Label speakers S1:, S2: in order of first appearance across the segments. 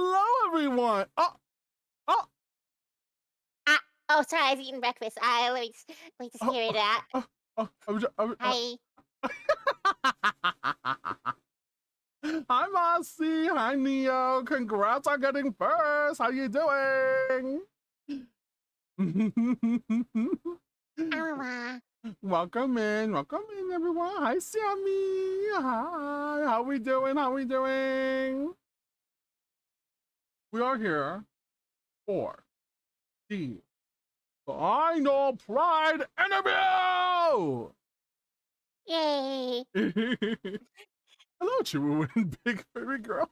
S1: Hello, everyone. Oh,
S2: Ah, oh, sorry, I was eating breakfast. Let me just
S1: oh,
S2: get rid of
S1: oh,
S2: that. Hi.
S1: Hi, Mossy. Hi, Neo. Congrats on getting first. How you doing?
S2: Alma.
S1: Welcome in, everyone. Hi, Sammy. Hi. How we doing? How we doing? We are here for the final Pride interview.
S2: Yay.
S1: Hello, Chihuahua and Big Furry Girl.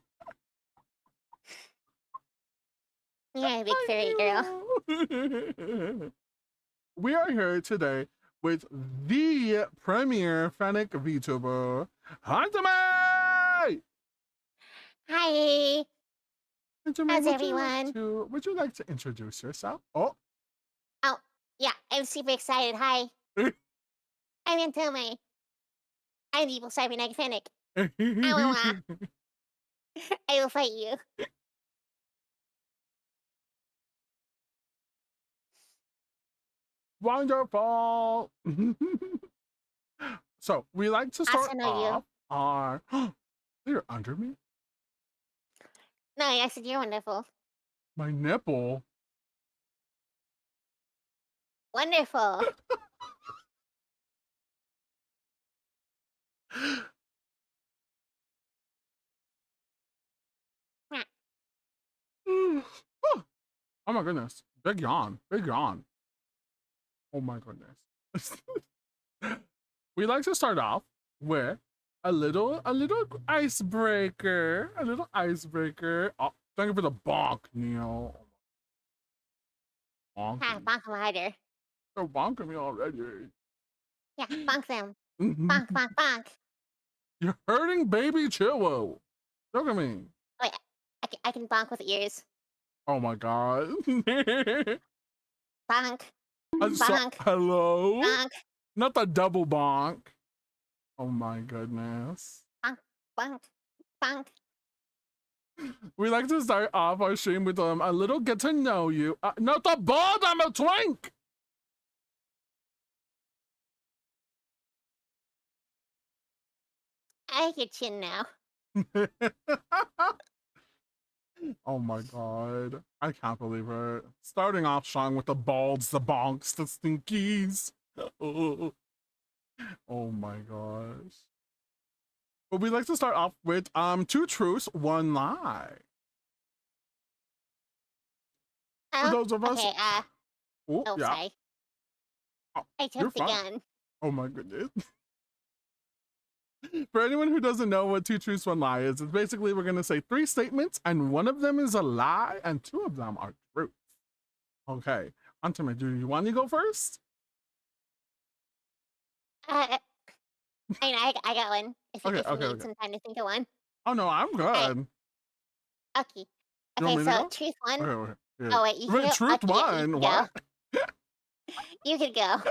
S2: You're a big
S1: Hi,
S2: furry girl.
S1: Neo. We are here today with the premier Fennec VTuber, Hantame!
S2: Hi.
S1: Hantame,
S2: How's everyone?
S1: would you like to introduce yourself? Oh,
S2: Oh, yeah, I'm super excited. Hi. I'm Antome. I'm evil cybernetic fennec. Alma. I will fight you.
S1: wonderful. So we like to
S2: Also
S1: start
S2: know you.
S1: off our. You're under me.
S2: No, I said you're wonderful.
S1: My nipple.
S2: Wonderful. Mwah.
S1: Oh my goodness. Big yawn. Big yawn. Oh my goodness. We like to start off with a little icebreaker. A little icebreaker. Oh, thank you for the bonk, Neil.
S2: Ha,
S1: Bonking.
S2: bonk them harder.
S1: They're bonking me already.
S2: Yeah, bonk them. Bonk, bonk, bonk.
S1: You're hurting baby Chihuahua. Look at me.
S2: Wait, I can bonk with ears.
S1: Oh my god.
S2: Bonk,
S1: I'm so
S2: bonk,
S1: hello?
S2: bonk,
S1: Not the double bonk. Oh my goodness.
S2: bonk, bonk, bonk.
S1: We like to start off our stream with a little get to know you. Not the ball, I'm a twink.
S2: I get you now.
S1: Oh my god. I can't believe it. Starting off strong with the balds, the bonks, the stinkies. Oh, oh my gosh. But we like to start off with two truths, one lie. For
S2: Oh,
S1: those of us
S2: okay,
S1: oh
S2: oh,
S1: yeah.
S2: sorry.
S1: Oh,
S2: I
S1: you're
S2: took the
S1: fine.
S2: gun.
S1: Oh my goodness. For anyone who doesn't know what two truths, one lie is, it's basically we're gonna say three statements and one of them is a lie and two of them are truth. Okay. Antime, do you want to go first?
S2: Uh, I got one.
S1: Okay,
S2: If you
S1: okay,
S2: need
S1: okay.
S2: some time to think of one.
S1: Oh no, I'm
S2: Alright,
S1: good.
S2: okay.
S1: You want
S2: Okay,
S1: me to
S2: so
S1: go?
S2: truth one.
S1: Okay, okay. Yeah.
S2: Oh wait, you can
S1: Wait,
S2: go.
S1: truth
S2: Okay, yeah, you
S1: one.
S2: can go.
S1: What?
S2: You can go.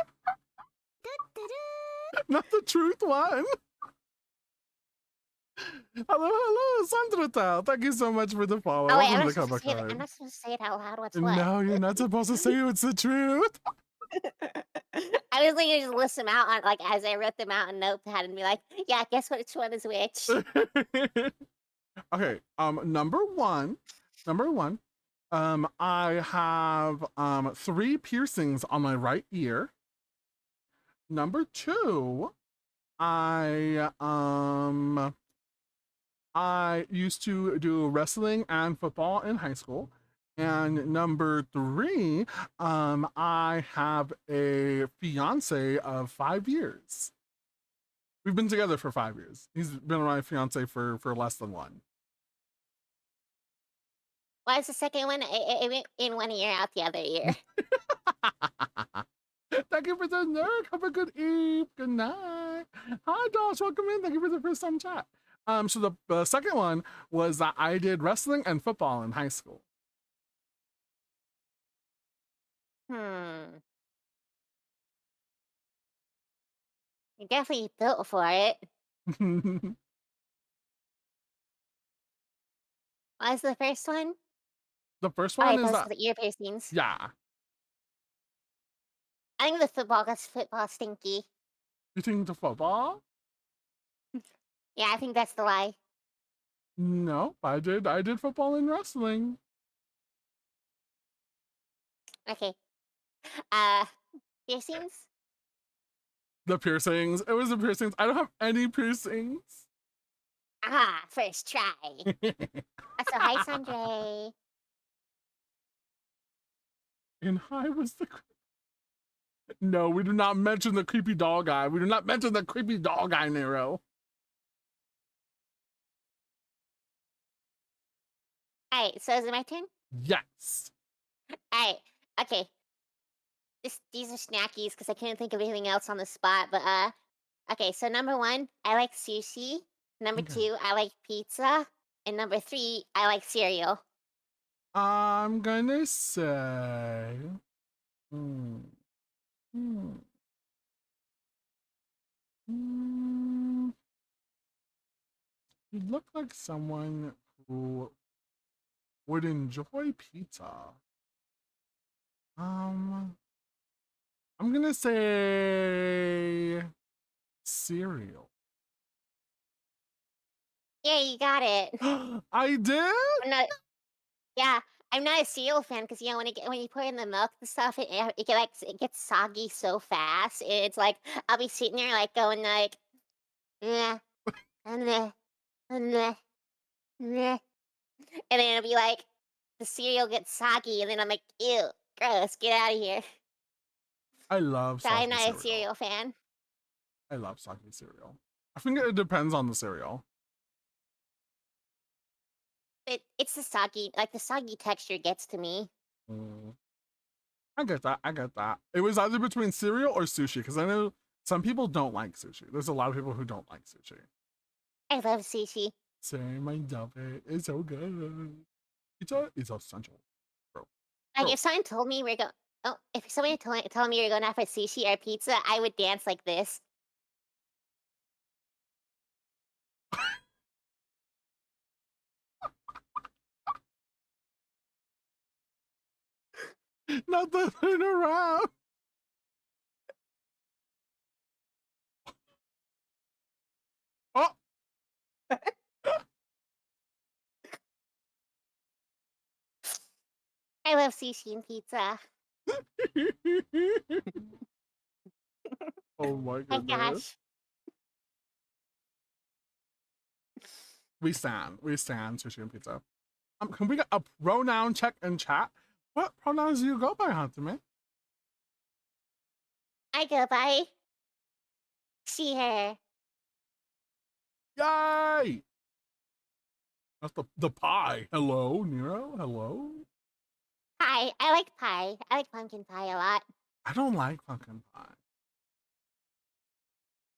S1: Not the truth one. Hello, Sandra Tal. Thank you so much for the follow.
S2: Oh wait,
S1: Welcome to the cover
S2: I'm
S1: card.
S2: not supposed to say it out loud. What's what?
S1: No, you're not supposed to say it's the truth.
S2: I was like, just list them out on like as I wrote them out in Notepad and be like, yeah, guess which one is which.
S1: Okay, number one, I have three piercings on my right ear. Number two, I used to do wrestling and football in high school. And number three, I have a fiance of 5 years. We've been together for 5 years. He's been my fiance for less than one.
S2: Why is the second one? It went in one ear, out the other ear.
S1: Thank you for the nerd. Have a good eve. Good night. Hi, Josh. Welcome in. Thank you for the first time chat. So the second one was that I did wrestling and football in high school.
S2: Hmm. You're definitely built for it. What was the first one?
S1: The first
S2: All
S1: one
S2: right,
S1: is
S2: those
S1: that
S2: are the ear piercings.
S1: yeah.
S2: I think the football, 'cause football stinky.
S1: You think the football?
S2: Yeah, I think that's the lie.
S1: No, I did football and wrestling.
S2: Okay. Uh, piercings?
S1: The piercings. It was the piercings. I don't have any piercings.
S2: Ah, first try. So hi, Sandre.
S1: And I was the no, we do not mention the creepy doll guy. We do not mention the creepy doll guy, Nero.
S2: All right, so is it my turn?
S1: Yes.
S2: All right. Okay. These are snackies because I couldn't think of anything else on the spot. But okay. So number one, I like sushi. Number
S1: Okay.
S2: two, I like pizza, and number three, I like cereal.
S1: I'm gonna say. Hmm, hmm, hmm. You look like someone who would enjoy pizza. Um, I'm gonna say cereal.
S2: Yeah, you got it.
S1: I did?
S2: I'm not. Yeah, I'm not a cereal fan because when you put it in the milk and stuff, it gets soggy so fast. It's like I'll be sitting there like going like, yeah, and then, and then it'll be like the cereal gets soggy, and then I'm like, ew, gross, get out of here.
S1: I love
S2: So I'm
S1: soggy
S2: not a
S1: cereal.
S2: cereal fan.
S1: I love soggy cereal. I think it depends on the cereal.
S2: It's the soggy, like the soggy texture gets to me.
S1: Mm, I get that. I get that. It was either between cereal or sushi because I know some people don't like sushi. There's a lot of people who don't like sushi.
S2: I love sushi.
S1: Same, I love it. It's so good. Pizza is essential, bro.
S2: Like
S1: Bro,
S2: if someone told me we're going, oh, if somebody told me you're going out for sushi or pizza, I would dance like this.
S1: not the turn around. Oh,
S2: I love sushi and pizza.
S1: oh my
S2: My
S1: goodness.
S2: gosh.
S1: We stand sushi and pizza. Can we get a pronoun check in chat? What pronouns do you go by, Hantime?
S2: I go by she, her.
S1: Yay! That's the pie. Hello, Nero. Hello.
S2: Pie. I like pie. I like pumpkin pie a lot.
S1: I don't like pumpkin pie.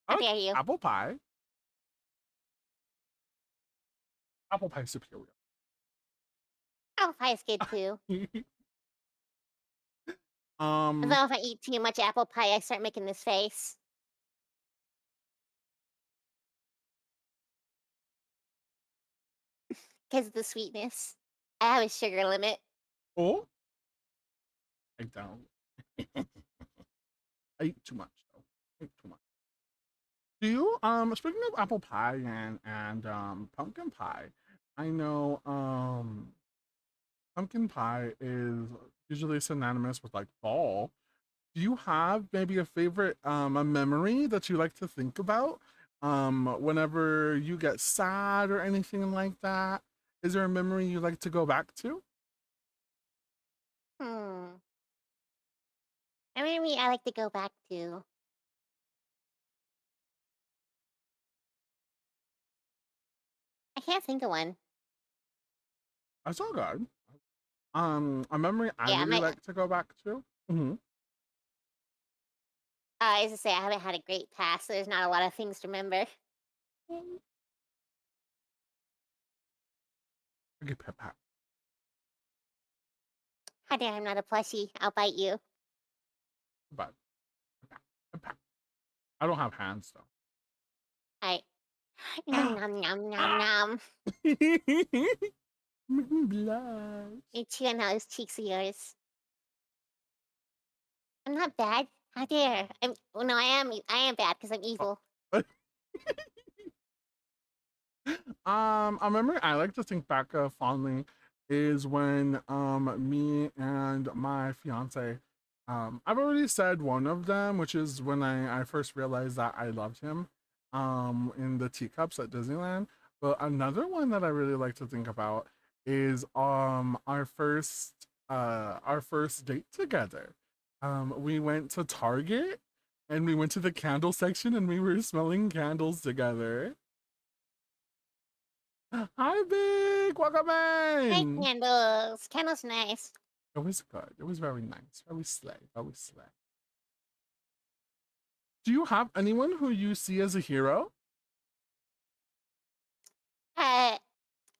S1: I
S2: How
S1: like
S2: dare you?
S1: apple pie. Apple pie superior.
S2: Apple pie is good too.
S1: um.
S2: Although if I eat too much apple pie, I start making this face. Because of the sweetness. I have a sugar limit.
S1: Oh, I don't. I eat too much though. I eat too much. Do you speaking of apple pie and pumpkin pie, I know pumpkin pie is usually synonymous with like fall. Do you have maybe a favorite a memory that you like to think about whenever you get sad or anything like that? Is there a memory you like to go back to?
S2: Hmm. I mean, I like to go back to. I can't think of one.
S1: That's all good. A memory I
S2: Yeah,
S1: really
S2: my.
S1: like to go back to. Hmm.
S2: As I say, I haven't had a great past, so there's not a lot of things to remember.
S1: Okay, pet pat.
S2: How dare I'm not a plushie? I'll bite you.
S1: But pet pat. I don't have hands though.
S2: I. Nom nom nom nom nom.
S1: Make me blush.
S2: Me too on those cheeks of yours. I'm not bad. How dare? Well, no, I am bad because I'm evil.
S1: I remember I like to think back fondly is when me and my fiance I've already said one of them, which is when I first realized that I loved him in the teacups at Disneyland. But another one that I really like to think about is our first date together. We went to Target and we went to the candle section and we were smelling candles together. Hi, Big. Welcome
S2: Hey,
S1: in.
S2: candles. Candles nice.
S1: It was good. It was very nice. Very slay. Very slay. Do you have anyone who you see as a hero?
S2: I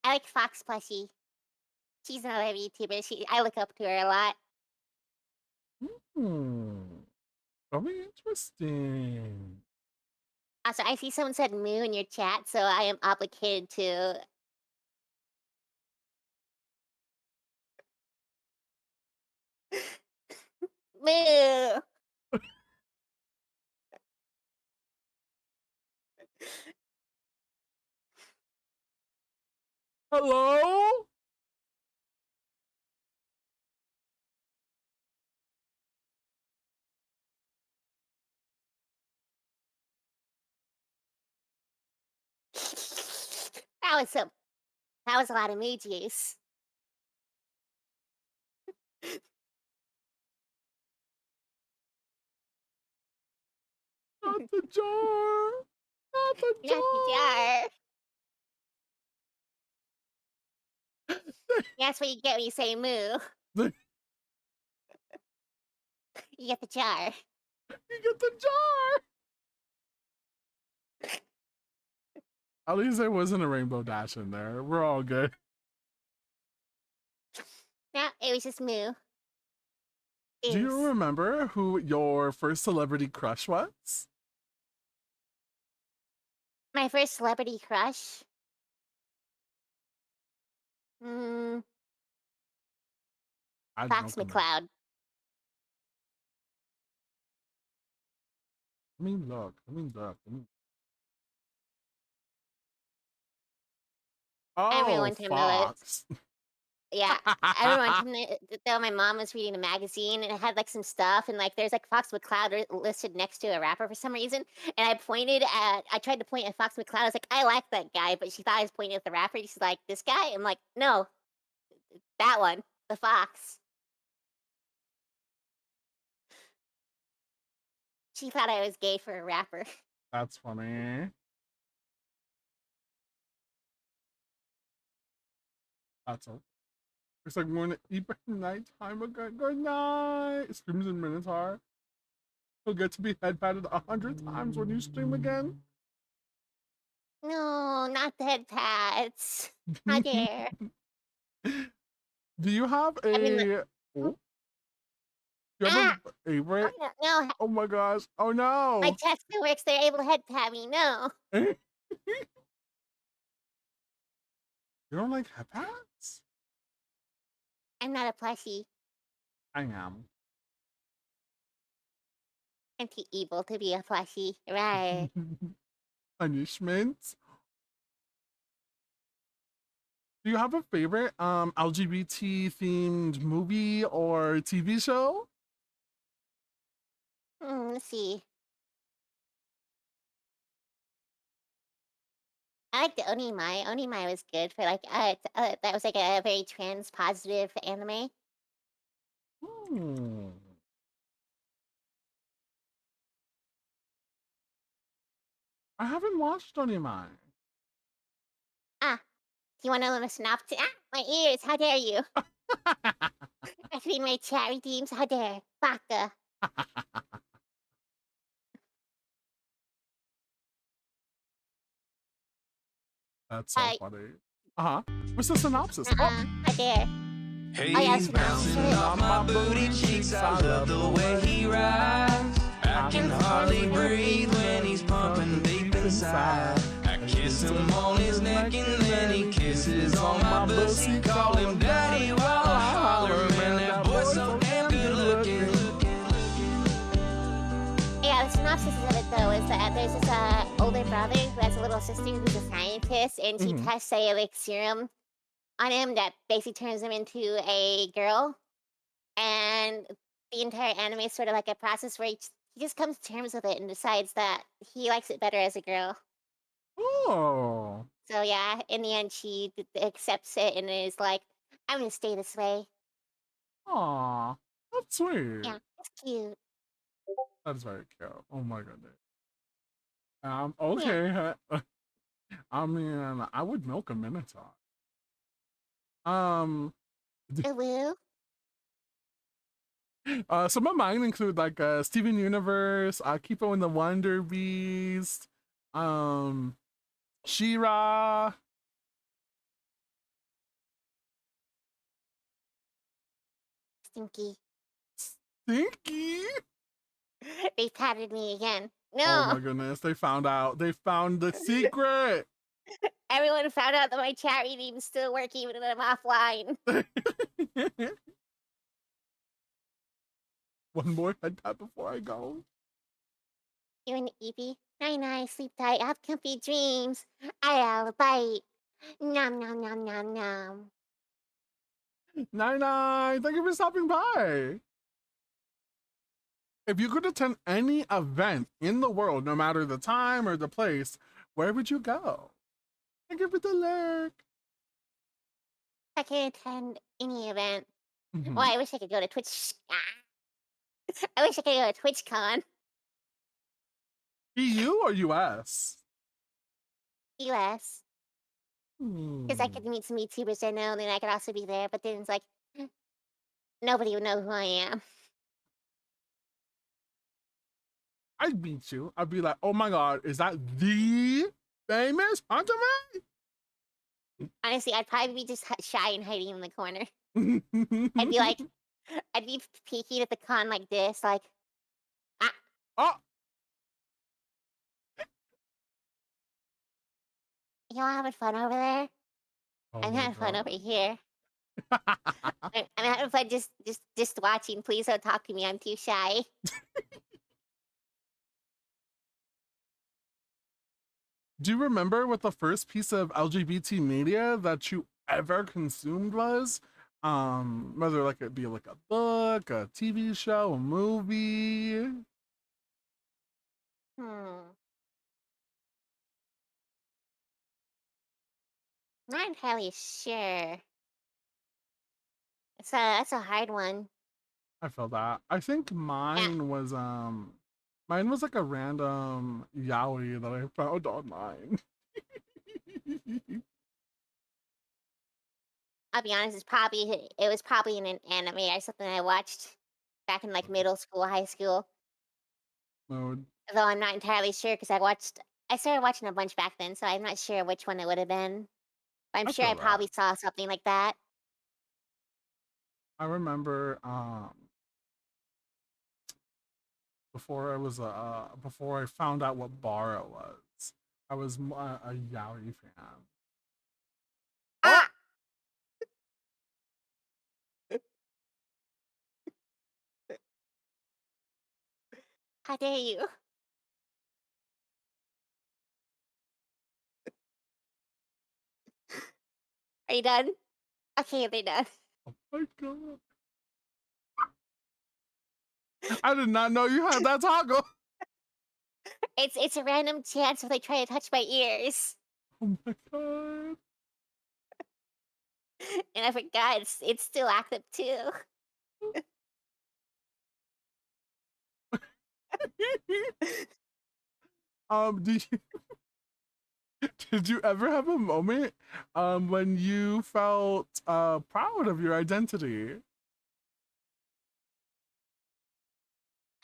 S2: like Fox Plushie. She's another YouTuber. I look up to her a lot.
S1: Hmm. Very interesting.
S2: Also, I see someone said moo in your chat, so I am obligated to. Moo!
S1: Hello?
S2: That was a lot of moo juice.
S1: Not the jar. Not the
S2: Not the
S1: jar.
S2: jar. That's what you get when you say moo. You get the jar.
S1: You get the jar. At least there wasn't a rainbow dash in there. We're all good.
S2: No, it was just moo.
S1: Do you remember who your first celebrity crush was?
S2: My first celebrity crush? Hmm.
S1: I
S2: Fox
S1: don't know.
S2: McCloud.
S1: Let me look. Let me look.
S2: I remember
S1: Oh,
S2: one time
S1: Fox.
S2: yeah, I remember one time though my mom was reading a magazine and it had like some stuff and like there's like Fox McCloud listed next to a rapper for some reason. And I tried to point at Fox McCloud. I was like, I like that guy, but she thought I was pointing at the rapper. She's like, this guy? I'm like, no, that one, the Fox. She thought I was gay for a rapper.
S1: That's funny. That's all. It's like when to eat by nighttime again. Good night. Screams and Minotaur. You'll get to be head patted 100 times when you stream again.
S2: No, not the head pats. How dare.
S1: Do you have a?
S2: I mean,
S1: Oh, do you have a
S2: oh,
S1: favorite?
S2: no,
S1: Oh my gosh! Oh
S2: my
S1: no!
S2: chat still works. They're able to head pat me. No.
S1: You don't like head pats?
S2: I'm not a plushie.
S1: I am.
S2: I'm too evil to be a plushie. Right.
S1: Punishment. Do you have a favorite LGBT themed movie or TV show?
S2: Let's see. I liked Onimai. Onimai was good for like that was like a very trans positive anime.
S1: Hmm. I haven't watched any of mine.
S2: Ah, do you want to know a synopsis? Ah, my ears! How dare you? I read my chat redeems. How dare, Baka?
S1: That's so funny. What's the synopsis?
S2: How dare?
S3: Hey,
S2: Oh, yeah,
S3: he's bouncing off my booty cheeks. I love the way he rides. I can hardly breathe when he's pumping deep inside. I kiss kiss him on his neck and then he kisses on my pussy. Call him daddy while I holler, man, that boy's so damn good looking.
S2: Yeah, the synopsis of it though is that there's this older brother who has a little sister who's a scientist, and she
S1: Mhm.
S2: tests a like serum on him that basically turns him into a girl. And the entire anime is sort of like a process where he just comes to terms with it and decides that he likes it better as a girl.
S1: Oh.
S2: So yeah, in the end, she accepts it and is like, "I'm gonna stay this way."
S1: Aw. That's sweet.
S2: Yeah, it's cute.
S1: That's very cute. Oh my goodness.
S2: Yeah,
S1: Okay. I mean, I would milk a Minotaur. Um,
S2: woo.
S1: some of mine include like Steven Universe, Kipo and the Wonder Beast, um, She-Ra.
S2: Stinky.
S1: Stinky.
S2: They patted me again.
S1: Oh my
S2: No,
S1: goodness, they found out. They found the secret.
S2: everyone found out that my chat reading is still working even when I'm offline.
S1: One more head tap before I go.
S2: You and Evie, night night, sleep tight, have comfy dreams. I have a bite. Nom nom nom nom nom.
S1: Nine, thank you for stopping by. If you could attend any event in the world, no matter the time or the place, where would you go? Thank you for the lurk.
S2: I can attend any event.
S1: Mhm.
S2: Well, I wish I could go to Twitch. I wish I could go to TwitchCon.
S1: EU or US?
S2: US. Because I could
S1: Hmm.
S2: meet some YouTubers I know, and then I could also be there. But then it's like, nobody would know who I am.
S1: I'd meet you. I'd be like, oh my god, is that the famous Hunter
S2: Honestly, I'd probably be just shy and hiding in the corner.
S1: Man?
S2: I'd be like, I'd be peeking at the con like this, like, ah,
S1: Oh,
S2: y'all having fun over there?
S1: oh
S2: I'm
S1: my
S2: having fun over
S1: god.
S2: here. I'm having fun just watching. Please don't talk to me. I'm too shy.
S1: Do you remember what the first piece of LGBT media that you ever consumed was? Whether like it be like a book, a TV show, a movie.
S2: Hmm. Not entirely sure. That's a hard one.
S1: I feel that. I think
S2: Yeah.
S1: mine was like a random yaoi that I found online.
S2: I'll be honest. It was probably in an anime or something I watched back in like middle school, high school.
S1: Mode.
S2: Though I'm not entirely sure because I started watching a bunch back then, so I'm not sure which one it would have been. But I'm
S1: I
S2: sure
S1: feel
S2: I
S1: that.
S2: probably saw something like that.
S1: I remember before I found out what bar it was, I was a yaoi fan. Oh,
S2: Ah! How dare you? Are you done? Okay, they're done.
S1: oh my god. I did not know you had that toggle.
S2: It's a random chance if they try to touch my ears.
S1: Oh my god.
S2: And I forgot it's still active too.
S1: Did you did you ever have a moment when you felt proud of your identity?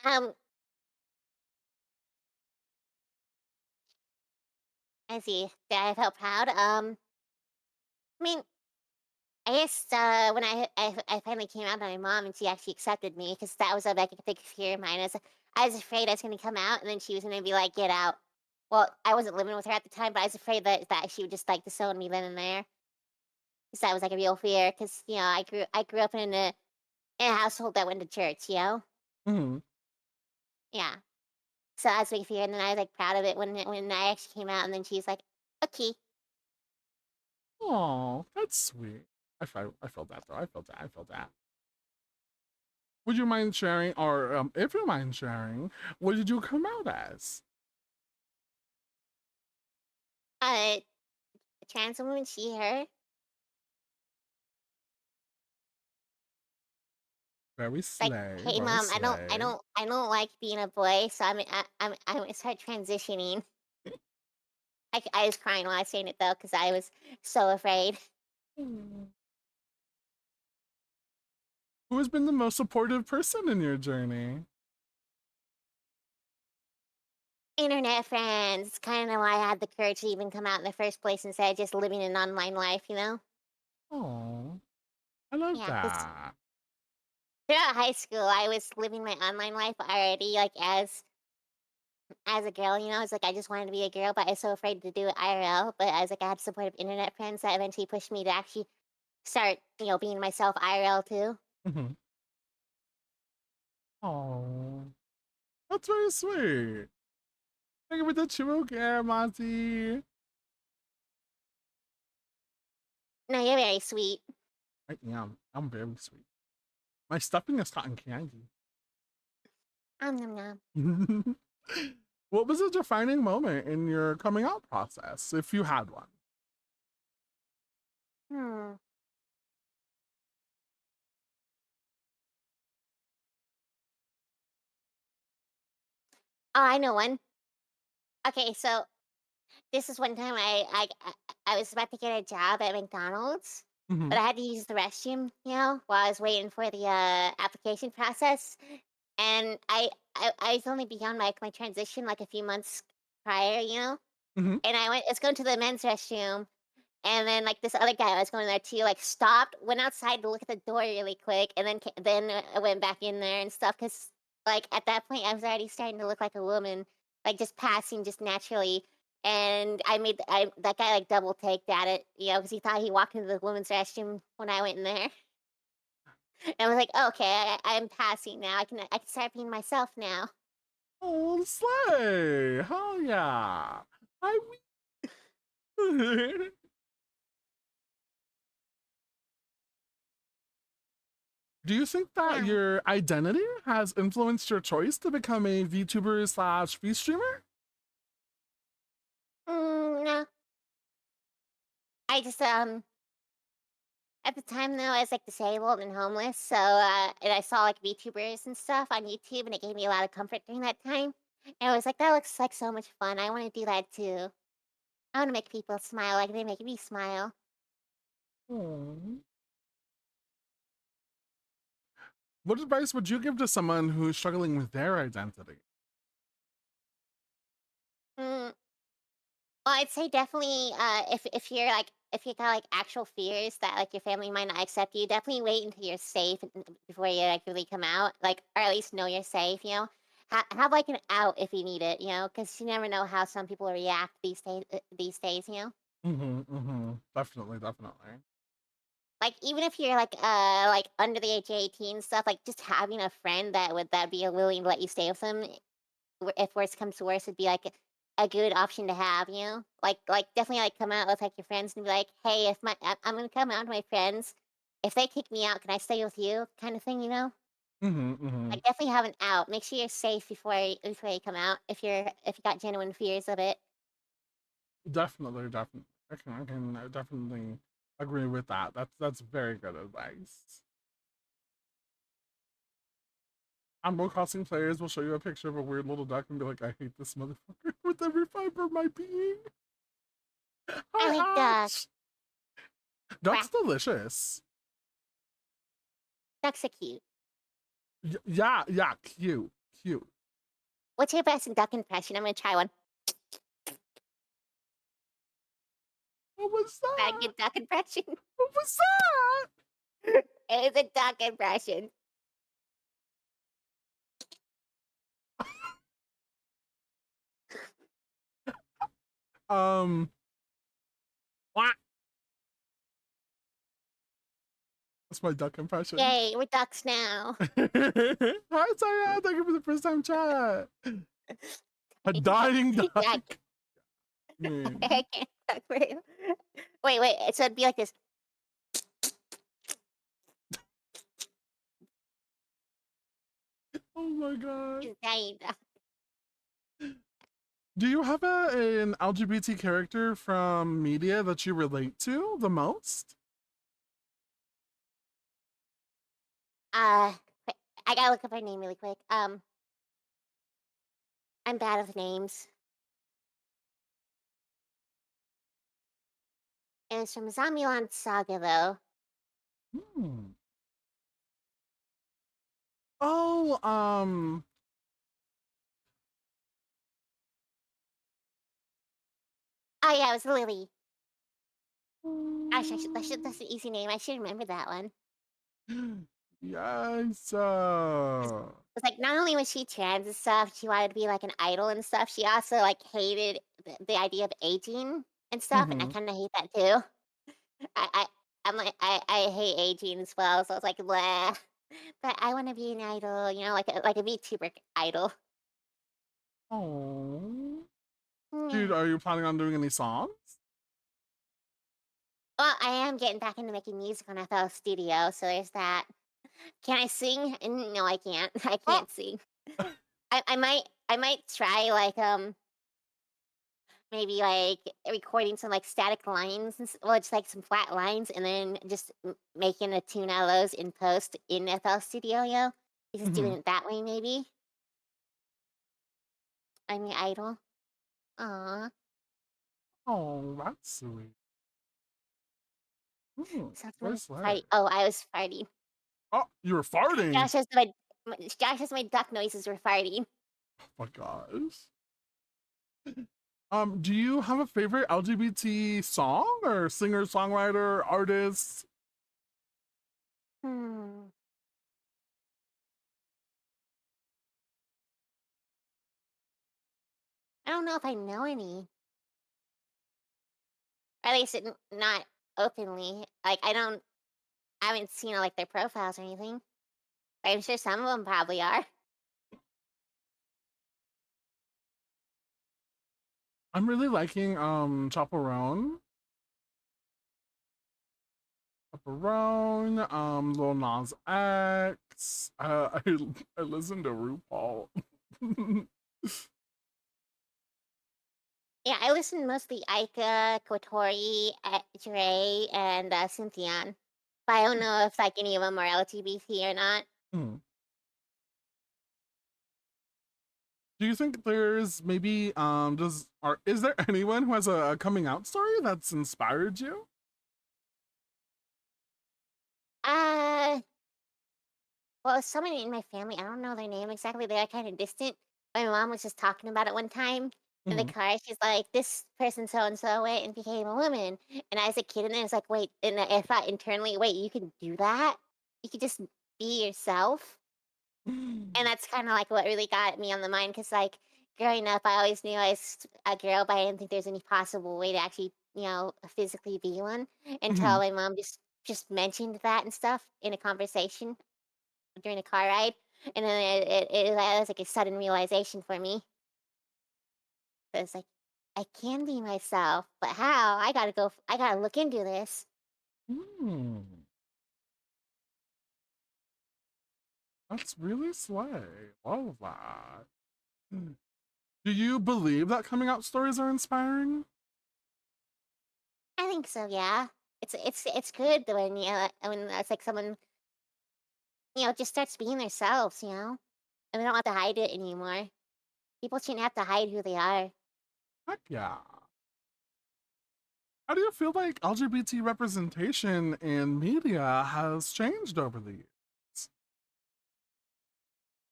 S2: Um, I see. That I felt proud. I mean, I guess when I finally came out to my mom and she actually accepted me because that was like a big fear of mine. I was afraid I was gonna come out and then she was gonna be like, "Get out," well, I wasn't living with her at the time, but I was afraid that she would just like disown me then and there. Because that was like a real fear. Because I grew up in a household that went to church.
S1: Hmm.
S2: Yeah. So I was big fear, and then I was like proud of it when I actually came out, and then she's like, okay.
S1: Oh, that's sweet. I felt that though. I felt that. I felt that. Would you mind sharing, or if you mind sharing, what did you come out as?
S2: Uh, trans woman, she, her.
S1: Very
S2: Like,
S1: slay.
S2: hey,
S1: Very
S2: mom, I don't, I
S1: slay.
S2: don't, I don't like being a boy, so I'm gonna start transitioning. I was crying while I was saying it though, because I was so afraid.
S1: Mm. Who has been the most supportive person in your journey?
S2: Internet friends. It's kind of why I had the courage to even come out in the first place instead of just living an online life.
S1: Oh, I love
S2: Yeah, because
S1: that.
S2: throughout high school, I was living my online life already, like as a girl. I was like, I just wanted to be a girl, but I was so afraid to do it IRL. But I was like, I had supportive internet friends that eventually pushed me to actually start, being myself IRL too.
S1: Hmm. Oh, that's very sweet. Thank you for the chill care, Monty.
S2: No, you're very sweet.
S1: I am. I'm very sweet. My stuffing is cotton candy.
S2: Nom nom.
S1: What was a defining moment in your coming out process, if you had one?
S2: Hmm. Oh, I know one. Okay, so this is one time I was about to get a job at McDonald's,
S1: Hmm.
S2: but I had to use the restroom, while I was waiting for the application process. And I was only beyond my transition like a few months prior.
S1: Hmm.
S2: And let's go to the men's restroom. And then like this other guy I was going there too, like stopped, went outside to look at the door really quick, and then I went back in there and stuff. Cause like at that point I was already starting to look like a woman, like just passing just naturally. And that guy like double taked at it, because he thought he walked into the women's restroom when I went in there. And I was like, oh, okay, I'm passing now. I can start being myself now.
S1: Oh, slay! Hell yeah! I Do you think that
S2: Yeah.
S1: your identity has influenced your choice to become a VTuber slash V streamer?
S2: No, I just at the time though I was like disabled and homeless, so and I saw like VTubers and stuff on YouTube, and it gave me a lot of comfort during that time. And I was like, that looks like so much fun. I want to do that too. I want to make people smile like they make me smile.
S1: Oh. What advice would you give to someone who's struggling with their identity?
S2: Mm, well, I'd say definitely, if you got like actual fears that like your family might not accept you, definitely wait until you're safe before you like really come out, like or at least know you're safe. Have like an out if you need it. Because you never know how some people react these days. These days.
S1: Mm-hmm, mm-hmm. Definitely, definitely.
S2: Like even if you're like under the age of 18 and stuff, like just having a friend that be willing to let you stay with them if worse comes to worse, would be like a good option to have. Like definitely like come out with like your friends and be like, hey, if I'm gonna come out to my friends, if they kick me out, can I stay with you? Kind of thing.
S1: Mm-hmm, mm-hmm.
S2: Like definitely have an out. Make sure you're safe before you come out. If you got genuine fears of it.
S1: Definitely, definitely. I can definitely agree with that. That's very good advice. Animal Crossing players will show you a picture of a weird little duck and be like, I hate this motherfucker with every fiber of my being.
S2: I
S1: Hi,
S2: like ducks.
S1: Ash. Duck's
S2: Quack.
S1: delicious.
S2: Ducks are cute.
S1: Yeah, yeah, cute, cute.
S2: What's your best duck impression? I'm gonna try one.
S1: What was
S2: Got a
S1: that?
S2: good duck impression.
S1: What was that?
S2: It is a duck impression.
S1: Um, Quack. That's my duck impression.
S2: Yay, we're ducks now.
S1: Hi, Saya. Thank you for the first time chat. A dying
S2: Yeah,
S1: duck. Man.
S2: I can't talk for you. Wait. So it'd be like this.
S1: Oh my god.
S2: He's dying duck.
S1: Do you have an LGBT character from media that you relate to the most?
S2: Wait, I gotta look up her name really quick. I'm bad with names. It was from Zombieland Saga, though.
S1: Hmm. Oh,
S2: Oh yeah, it was Lily. Gosh, that's an easy name. I should remember that one.
S1: yes.
S2: It's like not only was she trans and stuff, she wanted to be like an idol and stuff. She also like hated the idea of aging and stuff, and I
S1: Mhm.
S2: kind of hate that too. I, I I'm like I hate aging as well, so it's like blah. But I want to be an idol, like a VTuber idol.
S1: Oh.
S2: Yeah.
S1: Dude, are you planning on doing any songs?
S2: Well, I am getting back into making music on FL Studio, so there's that. Can I sing? No, I can't. I
S1: Oh.
S2: can't sing. I might try like maybe like recording some like static lines well, it's like some flat lines and then just making a tune out of those in post in FL Studio, just doing
S1: Mhm.
S2: it that way maybe. I'm your idol. Aw,
S1: Oh, that's sweet.
S2: sounds
S1: Very
S2: like
S1: slay.
S2: party. Oh, I was farting.
S1: Oh, you were farting.
S2: Josh says my duck noises were farting.
S1: Oh my gosh. Do you have a favorite LGBT song or singer, songwriter, artist?
S2: Hmm. I don't know if I know any. Or at least not openly. Like I haven't seen like their profiles or anything. I'm sure some of them probably are.
S1: I'm really liking Chaperone. Chaperone, Lil Nas X. I listen to RuPaul.
S2: Yeah, I listen to mostly Aika, Kotori, Dre, and Cynthian. But I don't know if like any of them are LGBT or not.
S1: Hmm. Do you think there's maybe is there anyone who has a coming out story that's inspired you?
S2: Uh, well, someone in my family, I don't know their name exactly. They're kind of distant. My mom was just talking about it one time in the
S1: Mhm.
S2: car. She's like, "This person so and so went and became a woman," and I was a kid, and I was like, "Wait," and I thought internally, "Wait, you can do that? You could just be yourself?" And that's kinda, like, what really got me on the mind because, like, growing up, I always knew I was a girl, but I didn't think there's any possible way to actually, physically be one until
S1: Mhm.
S2: my mom just mentioned that and stuff in a conversation during a car ride, and then it was, like, a sudden realization for me. It was like, "I can be myself, but how? I gotta look into this."
S1: Hmm. That's really slay. Love that. Mm. Do you believe that coming out stories are inspiring?
S2: I think so, yeah. It's good when, when it's like someone, just starts being themselves, and they don't have to hide it anymore. People shouldn't have to hide who they are.
S1: Heck yeah. How do you feel like LGBT representation in media has changed over the years?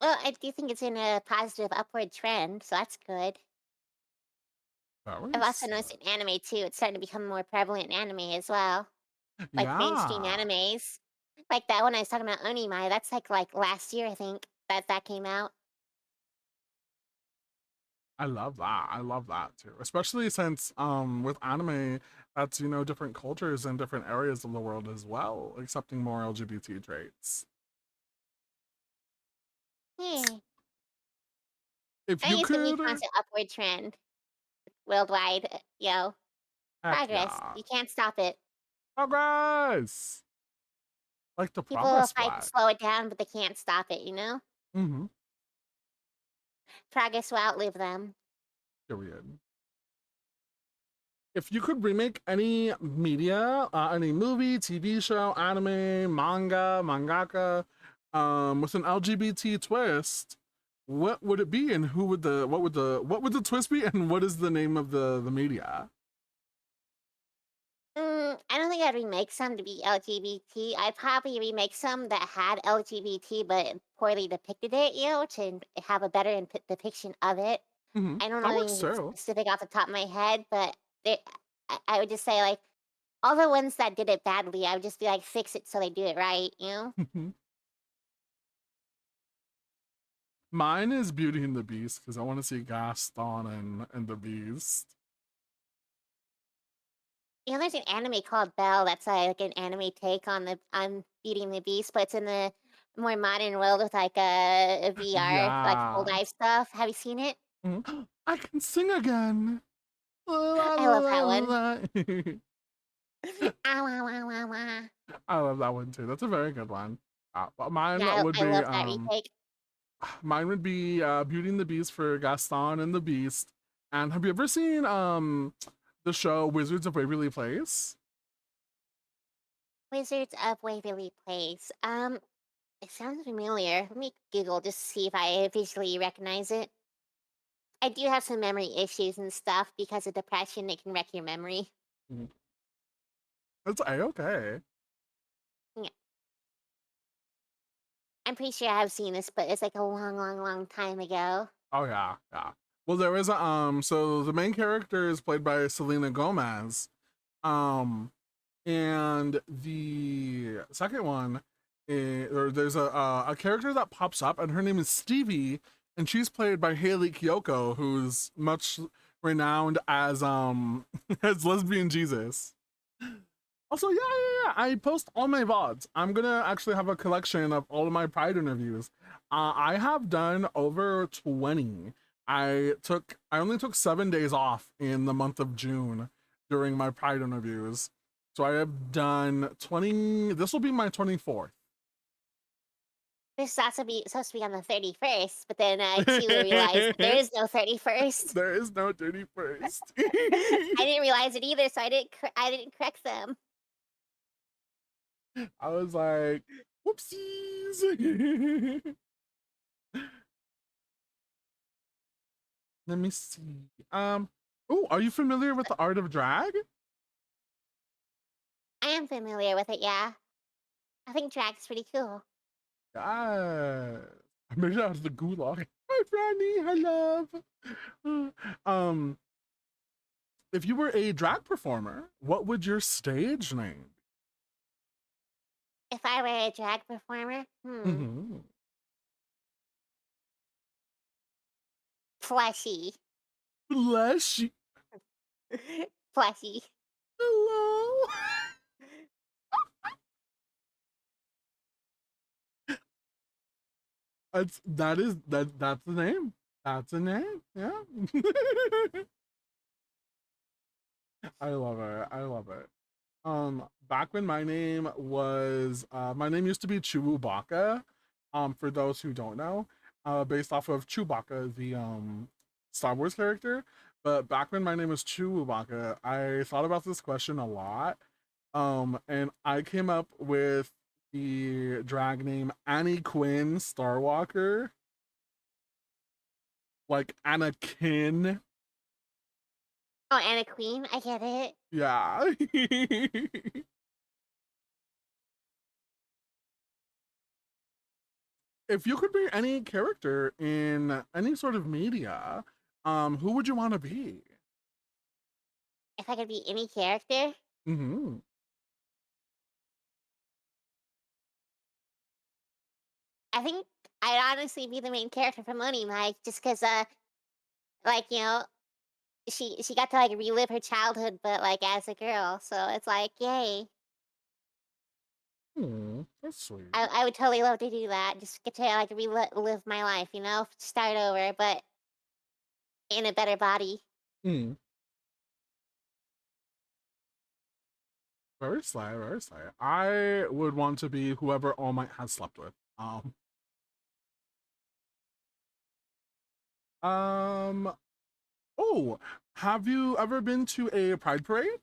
S2: Well, I do think it's in a positive upward trend, so that's good. I've
S1: Very
S2: also noticed
S1: slay.
S2: in anime too, it's starting to become more prevalent in anime as well. Like mainstream
S1: Yeah.
S2: animes. Like that one I was talking about Onimai, that's like last year I think that came out.
S1: I love that. I love that too. Especially since with anime, that's different cultures and different areas of the world as well, accepting more LGBT traits.
S2: Yeah.
S1: If
S2: I
S1: you
S2: think it's gonna be a
S1: could,
S2: constant upward trend worldwide.
S1: heck
S2: Progress.
S1: yeah.
S2: You can't stop it.
S1: Progress! Like the
S2: People will
S1: progress
S2: fight to
S1: flag.
S2: slow it down, but they can't stop it.
S1: Mm-hmm.
S2: Progress will outlive them.
S1: Period. If you could remake any media, any movie, TV show, anime, manga, mangaka, with an LGBT twist, what would it be, and what would the twist be, and what is the name of the media?
S2: I don't think I'd remake some to be LGBT. I'd probably remake some that had LGBT but poorly depicted it, to have a better depiction of it.
S1: Mm-hmm.
S2: I don't know
S1: That works
S2: anything
S1: too.
S2: specific off the top of my head, but I would just say, like, all the ones that did it badly, I would just be like, fix it so they do it right?
S1: Mine is Beauty and the Beast because I want to see Gaston and the Beast.
S2: There's an anime called Belle that's like an anime take on Beauty and the Beast, but it's in the more modern world with like a VR, like full
S1: Yeah.
S2: dive stuff. Have you seen it?
S1: Mhm. I can sing again.
S2: I love that one.
S1: I
S2: Ah, wah, wah, wah, wah.
S1: love that one too. That's a very good one. But mine
S2: Yeah,
S1: would
S2: I
S1: be
S2: love that retake.
S1: Beauty and the Beast for Gaston and the Beast. And have you ever seen the show Wizards of Waverly Place?
S2: Wizards of Waverly Place. It sounds familiar. Let me Google just to see if I visually recognize it. I do have some memory issues and stuff because of depression. It can wreck your memory.
S1: Mhm. It's a-okay.
S2: Yeah, I'm pretty sure I've seen this, but it's like a long, long, long time ago.
S1: Oh yeah, yeah. Well, there is a so the main character is played by Selena Gomez. Um and the second one or there's a character that pops up and her name is Stevie and she's played by Haley Kiyoko who's much renowned as as lesbian Jesus. Also, yeah, I post all my VODs. I'm gonna actually have a collection of all of my Pride interviews. I have done over 20. I only took 7 days off in the month of June during my Pride interviews. So I have done 20. This will be my 24th.
S2: This is supposed to be on the 31st, but then I too realized that there is no 31st.
S1: There is no 31st.
S2: I didn't realize it either, so I didn't correct them.
S1: I was like, whoopsies. Let me see. Oh, are you familiar with the art of drag?
S2: I am familiar with it, yeah. I think drag's pretty cool.
S1: Yes. I made it out of the gulag. Hi, Franny. Hi, love. Um, if you were a drag performer, what would your stage name
S2: If I were a drag performer,
S1: be? Mm-hmm.
S2: fleshy.
S1: Fleshy.
S2: Fleshy.
S1: Hello. That's the name. That's the name. Yeah. I love it. I love it. Back when my name used to be Chewbacca. For those who don't know, based off of Chewbacca, the Star Wars character. But back when my name was Chewbacca, I thought about this question a lot. And I came up with the drag name Annie Quinn Starwalker, like Anakin.
S2: Oh, Anna Queen, I get it.
S1: Yeah. If you could be any character in any sort of media, who would you want to be?
S2: If I could be any character,
S1: Mm-hmm.
S2: I think I'd honestly be the main character from Money Mike, just because like, she got to like relive her childhood, but like as a girl. So it's like, yay.
S1: That's sweet.
S2: I would totally love to do that. Just get to like relive my life, start over, but in a better body.
S1: Mm. Very slay, very slay. I would want to be whoever All Might has slept with. Um. Oh, have you ever been to a pride parade?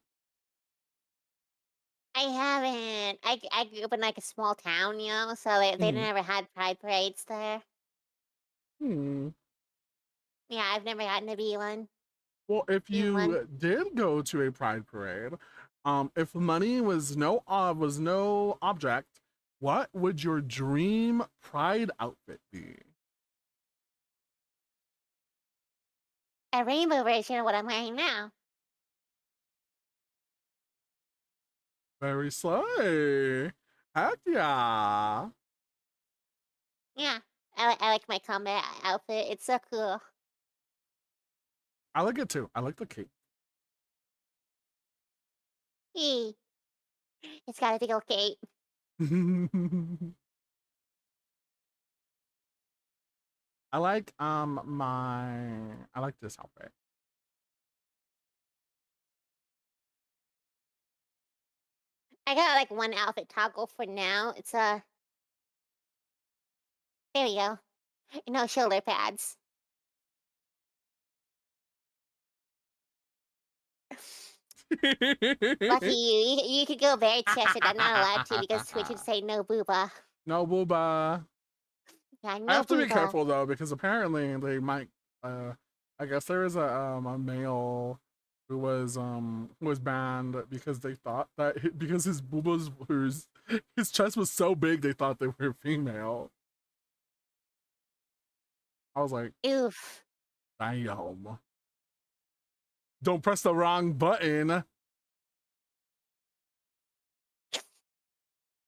S2: I haven't. I grew up in like a small town, so they
S1: Mhm.
S2: never had pride parades there.
S1: Hmm.
S2: Yeah, I've never gotten to be one.
S1: Well, if
S2: Be one.
S1: you did go to a pride parade, if money was no object, what would your dream pride outfit be?
S2: A rainbow version of what I'm wearing now.
S1: Very slay. Heck yeah.
S2: Yeah. I like my combat outfit. It's so cool.
S1: I like it too. I like the cape.
S2: Eee. It's got a big old cape.
S1: I like this outfit.
S2: I got like one outfit toggle for now. It's there you go. No shoulder pads. Lucky you. You could go bare chested. I'm not allowed to because Twitch would say no booba.
S1: No booba.
S2: Yeah,
S1: I
S2: no
S1: have to be
S2: booba.
S1: careful though because apparently they might. I guess there was a male who was banned because they thought that because his boobas his chest was so big they thought they were female. I was like,
S2: Oof.
S1: damn! Don't press the wrong button.
S2: No,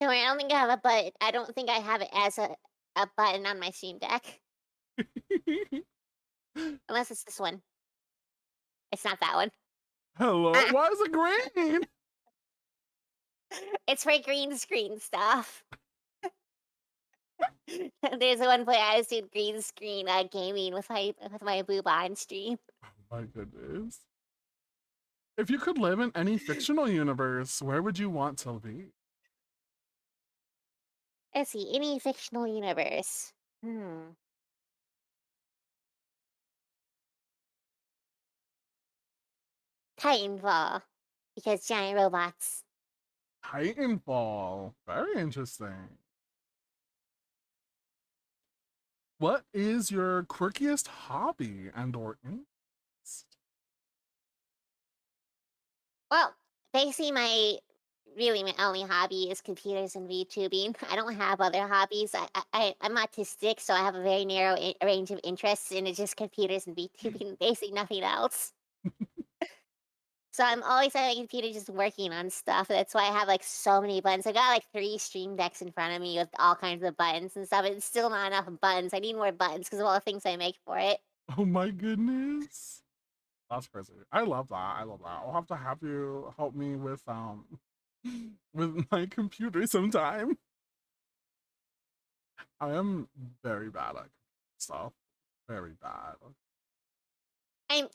S2: I don't think I have a button. I don't think I have it as a button on my Steam Deck. Unless it's this one. It's not that one.
S1: Hello,
S2: Ah,
S1: why is it green?
S2: it's for green screen stuff. There's one point I was doing green screen gaming with my boob on stream.
S1: Oh my goodness! If you could live in any fictional universe, where would you want to be?
S2: Let's see, any fictional universe. Titanfall. Because giant robots.
S1: Titanfall. Very interesting. What is your quirkiest hobby and or interest?
S2: Well, basically my only hobby is computers and VTubing. I don't have other hobbies. I'm autistic, so I have a very narrow range of interests, and it's just computers and VTubing, basically nothing else. So I'm always at my computer just working on stuff. That's why I have like so many buttons. I got like 3 stream decks in front of me with all kinds of buttons and stuff. It's still not enough buttons. I need more buttons because of all the things I make for it.
S1: Oh my goodness. That's crazy. I love that. I love that. I'll have to have you help me with with my computer sometime. I am very bad at stuff. Very bad.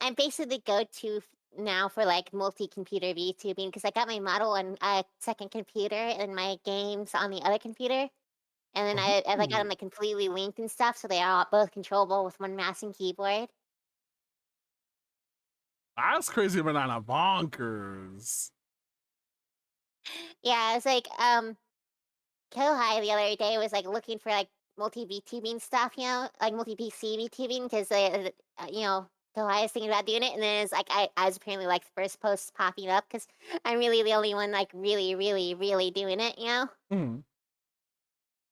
S2: I'm basically the go-to now for like multi-computer VTubing because I got my model on a second computer and my games on the other computer. And then I've got them
S1: Oh,
S2: like completely linked and stuff, so they are both controllable with one mouse and keyboard.
S1: that's crazy banana bonkers.
S2: Yeah, it's like Kohai the other day was like looking for like multi VTubing stuff, like multi PC VTubing because Kohai is thinking about doing it, and then it's like I was apparently like the first post popping up because I'm really the only one like really, really, really doing it.
S1: Mhm.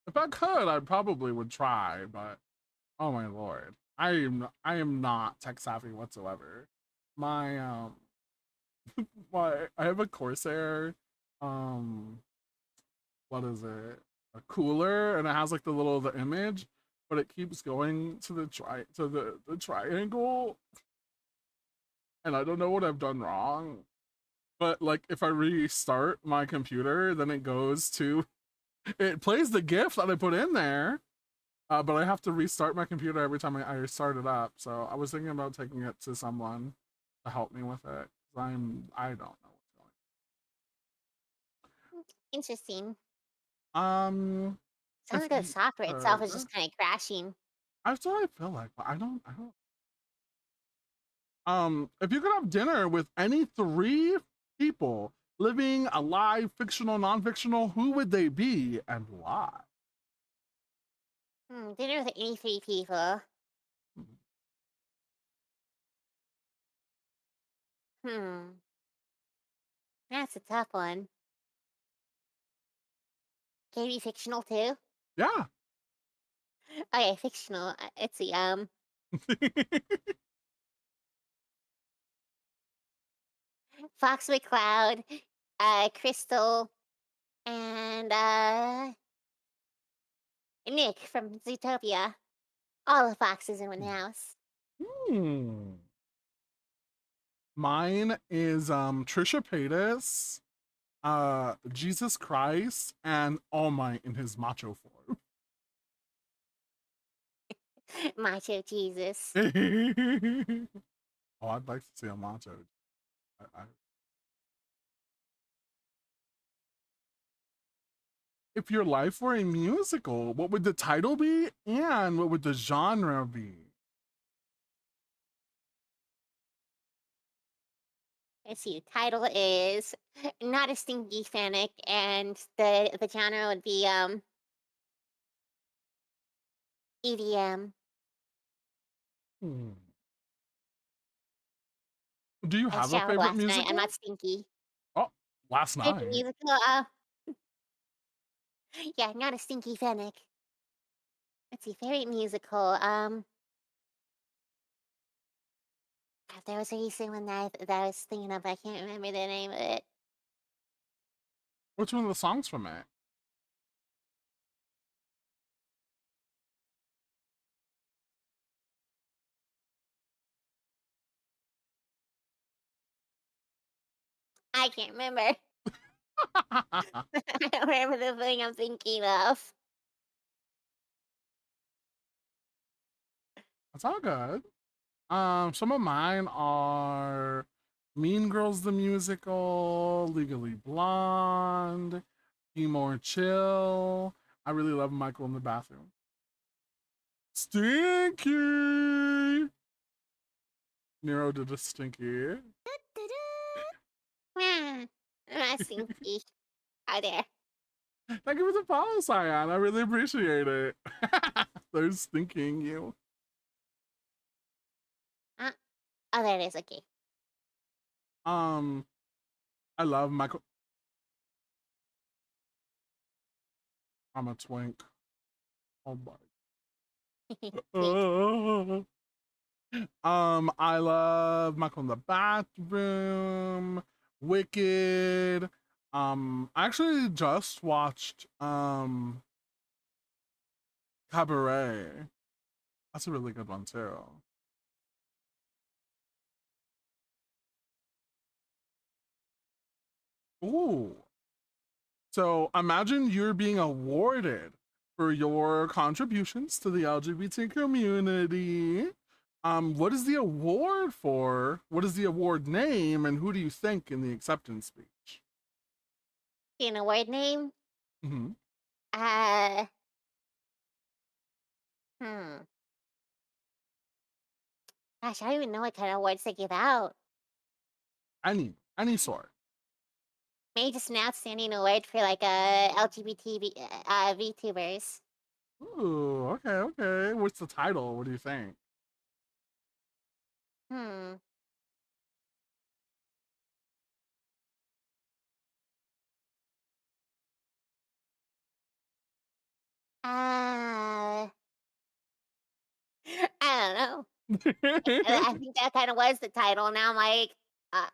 S1: If I could, I probably would try, but oh my lord. I am not tech savvy whatsoever. My I have a Corsair um what is it? A cooler and it has like the image, but it keeps going to the triangle and I don't know what I've done wrong. But like, if I restart my computer, then it goes to it plays the GIF that I put in there. But I have to restart my computer every time I start it up. So I was thinking about taking it to someone to help me with it. 'Cause I don't know what's
S2: Interesting.
S1: going.
S2: Sounds
S1: If
S2: like the
S1: you,
S2: software itself is just kind of crashing.
S1: that's what I feel like, but I don't. If you could have dinner with any three people, living, alive, fictional, non-fictional, who would they be and why?
S2: Dinner with any three people. Hmm. That's a tough one. Can it be fictional too?
S1: Yeah.
S2: Okay, fictional. Let's see. Fox McCloud, Crystal, and Nick from Zootopia. All the foxes in one house.
S1: Hmm. Mine is Trisha Paytas, Jesus Christ, and All Might in his macho form.
S2: Macho Jesus.
S1: Oh, I'd like to see a macho. I... If your life were a musical, what would the title be and what would the genre be?
S2: Let's see. The title is Not a Stinky Fanic, and the genre would be EDM.
S1: Hmm. Do you
S2: I
S1: have a
S2: showered
S1: favorite
S2: last night. I'm
S1: musical?
S2: not stinky.
S1: Oh, last
S2: Favorite
S1: night.
S2: musical? Yeah, Not a Stinky Fanic. Let's see. Favorite musical. There was a recent one that I was thinking of. I can't remember the name of it.
S1: Which one of the songs from it?
S2: I can't remember. I don't remember the thing I'm thinking of.
S1: That's all good. Some of mine are Mean Girls the Musical, Legally Blonde, Be More Chill. I really love Michael in the Bathroom. Stinky! Nero did a stinky.
S2: I'm not stinky. Hi there.
S1: Thank you for the follow, Cyan. I really appreciate it. They're stinking you.
S2: Oh, there it is. Okay.
S1: Um, I love Michael. I'm a twink. Oh my.
S2: Wait.
S1: I love Michael in the Bathroom, Wicked. I actually just watched Cabaret. That's a really good one too. Ooh. So imagine you're being awarded for your contributions to the LGBT community. What is the award for? What is the award name, and who do you thank in the acceptance speech?
S2: An award name?
S1: Mm-hmm.
S2: Uh, hmm. Gosh, I don't even know what kind of awards they give out.
S1: Any sort.
S2: Maybe just an outstanding award for like LGBT VTubers.
S1: Ooh, okay. What's the title? What do you think?
S2: Hmm. Uh, I don't know. I think that kind of was the title. Now I'm like, uh,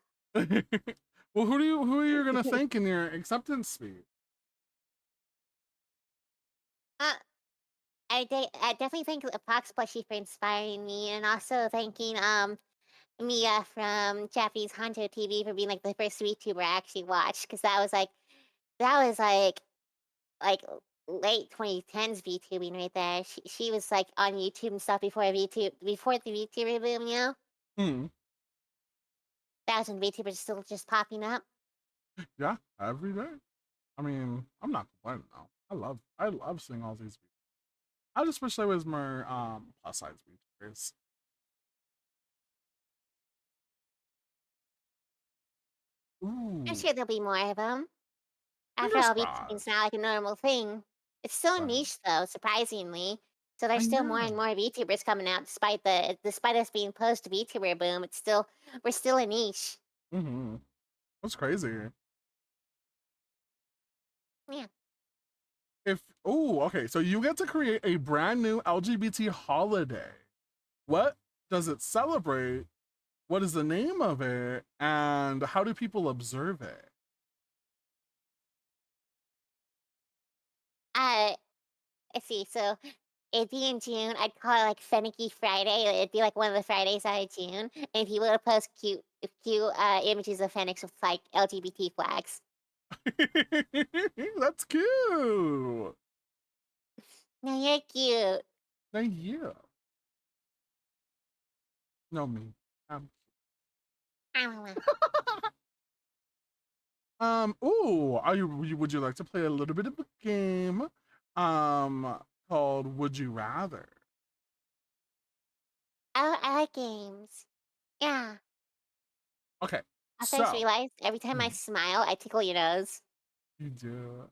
S1: Well, who are you gonna thank in your acceptance speech?
S2: uh, I definitely thank Fox Plushie for inspiring me, and also thanking Mia from Japanese Honto TV for being like the first VTuber I actually watched because that was like late 2010s VTubing right there. She was like on YouTube and stuff before the VTuber boom, you know?
S1: Hmm.
S2: That was when VTubers still just popping up.
S1: Yeah, every day. I mean, I'm not complaining though. I love seeing all these videos. I just wish there was more plus size VTubers.
S2: I'm
S1: Ooh,
S2: sure there'll be more of them. After
S1: fingers
S2: all, VTubing's
S1: crossed.
S2: not like a normal thing. It's still
S1: Right.
S2: niche though, surprisingly. So
S1: I
S2: there's still more and
S1: know.
S2: more VTubers coming out despite us being post VTuber boom, we're still a niche.
S1: Mm-hmm. That's crazy.
S2: Yeah.
S1: Okay, so you get to create a brand new LGBT holiday. What does it celebrate? What is the name of it? And how do people observe it?
S2: Uh let's see, so it'd be in June. I'd call it like Finicky Friday. It'd be like one of the Fridays out of June. And people would post cute images of Phoenix with like LGBT flags.
S1: That's cute.
S2: No, you're cute.
S1: Thank you. No, me. Um, would you like to play a little bit of a game called Would You Rather?
S2: I like games. Yeah.
S1: Okay,
S2: I first
S1: so
S2: realized every time I
S1: mhm,
S2: smile, I tickle your nose.
S1: you do.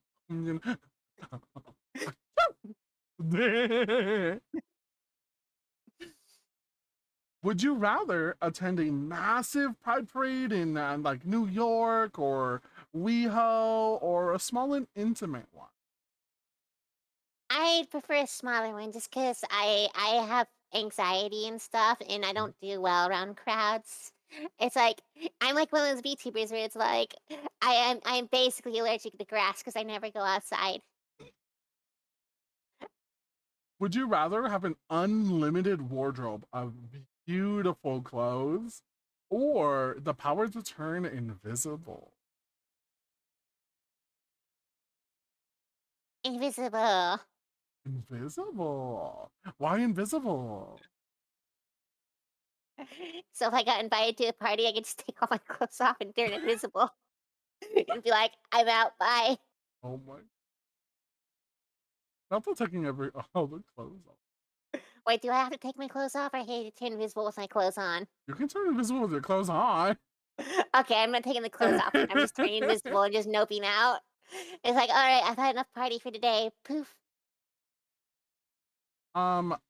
S1: Would you rather attend a massive pride parade in like New York or WeHo or a small and intimate one?
S2: I prefer a smaller one just because I have anxiety and stuff, and I
S1: Mhm.
S2: don't do well around crowds. It's like I'm like one of those VTubers where it's like I'm basically allergic to grass because I never go outside.
S1: Would you rather have an unlimited wardrobe of beautiful clothes or the power to turn invisible?
S2: Invisible.
S1: Invisible. Why invisible?
S2: So if I got invited to a party, I could just take all my clothes off and turn invisible and be like, I'm out, bye.
S1: Oh my. Not for taking all the clothes off.
S2: Wait, do I have to take my clothes off? I hate to turn invisible with my clothes on.
S1: You can turn invisible with your clothes on.
S2: Okay, I'm not taking the clothes off. I'm just turning invisible and just noping out. It's like, all right, I've had enough party for today. Poof.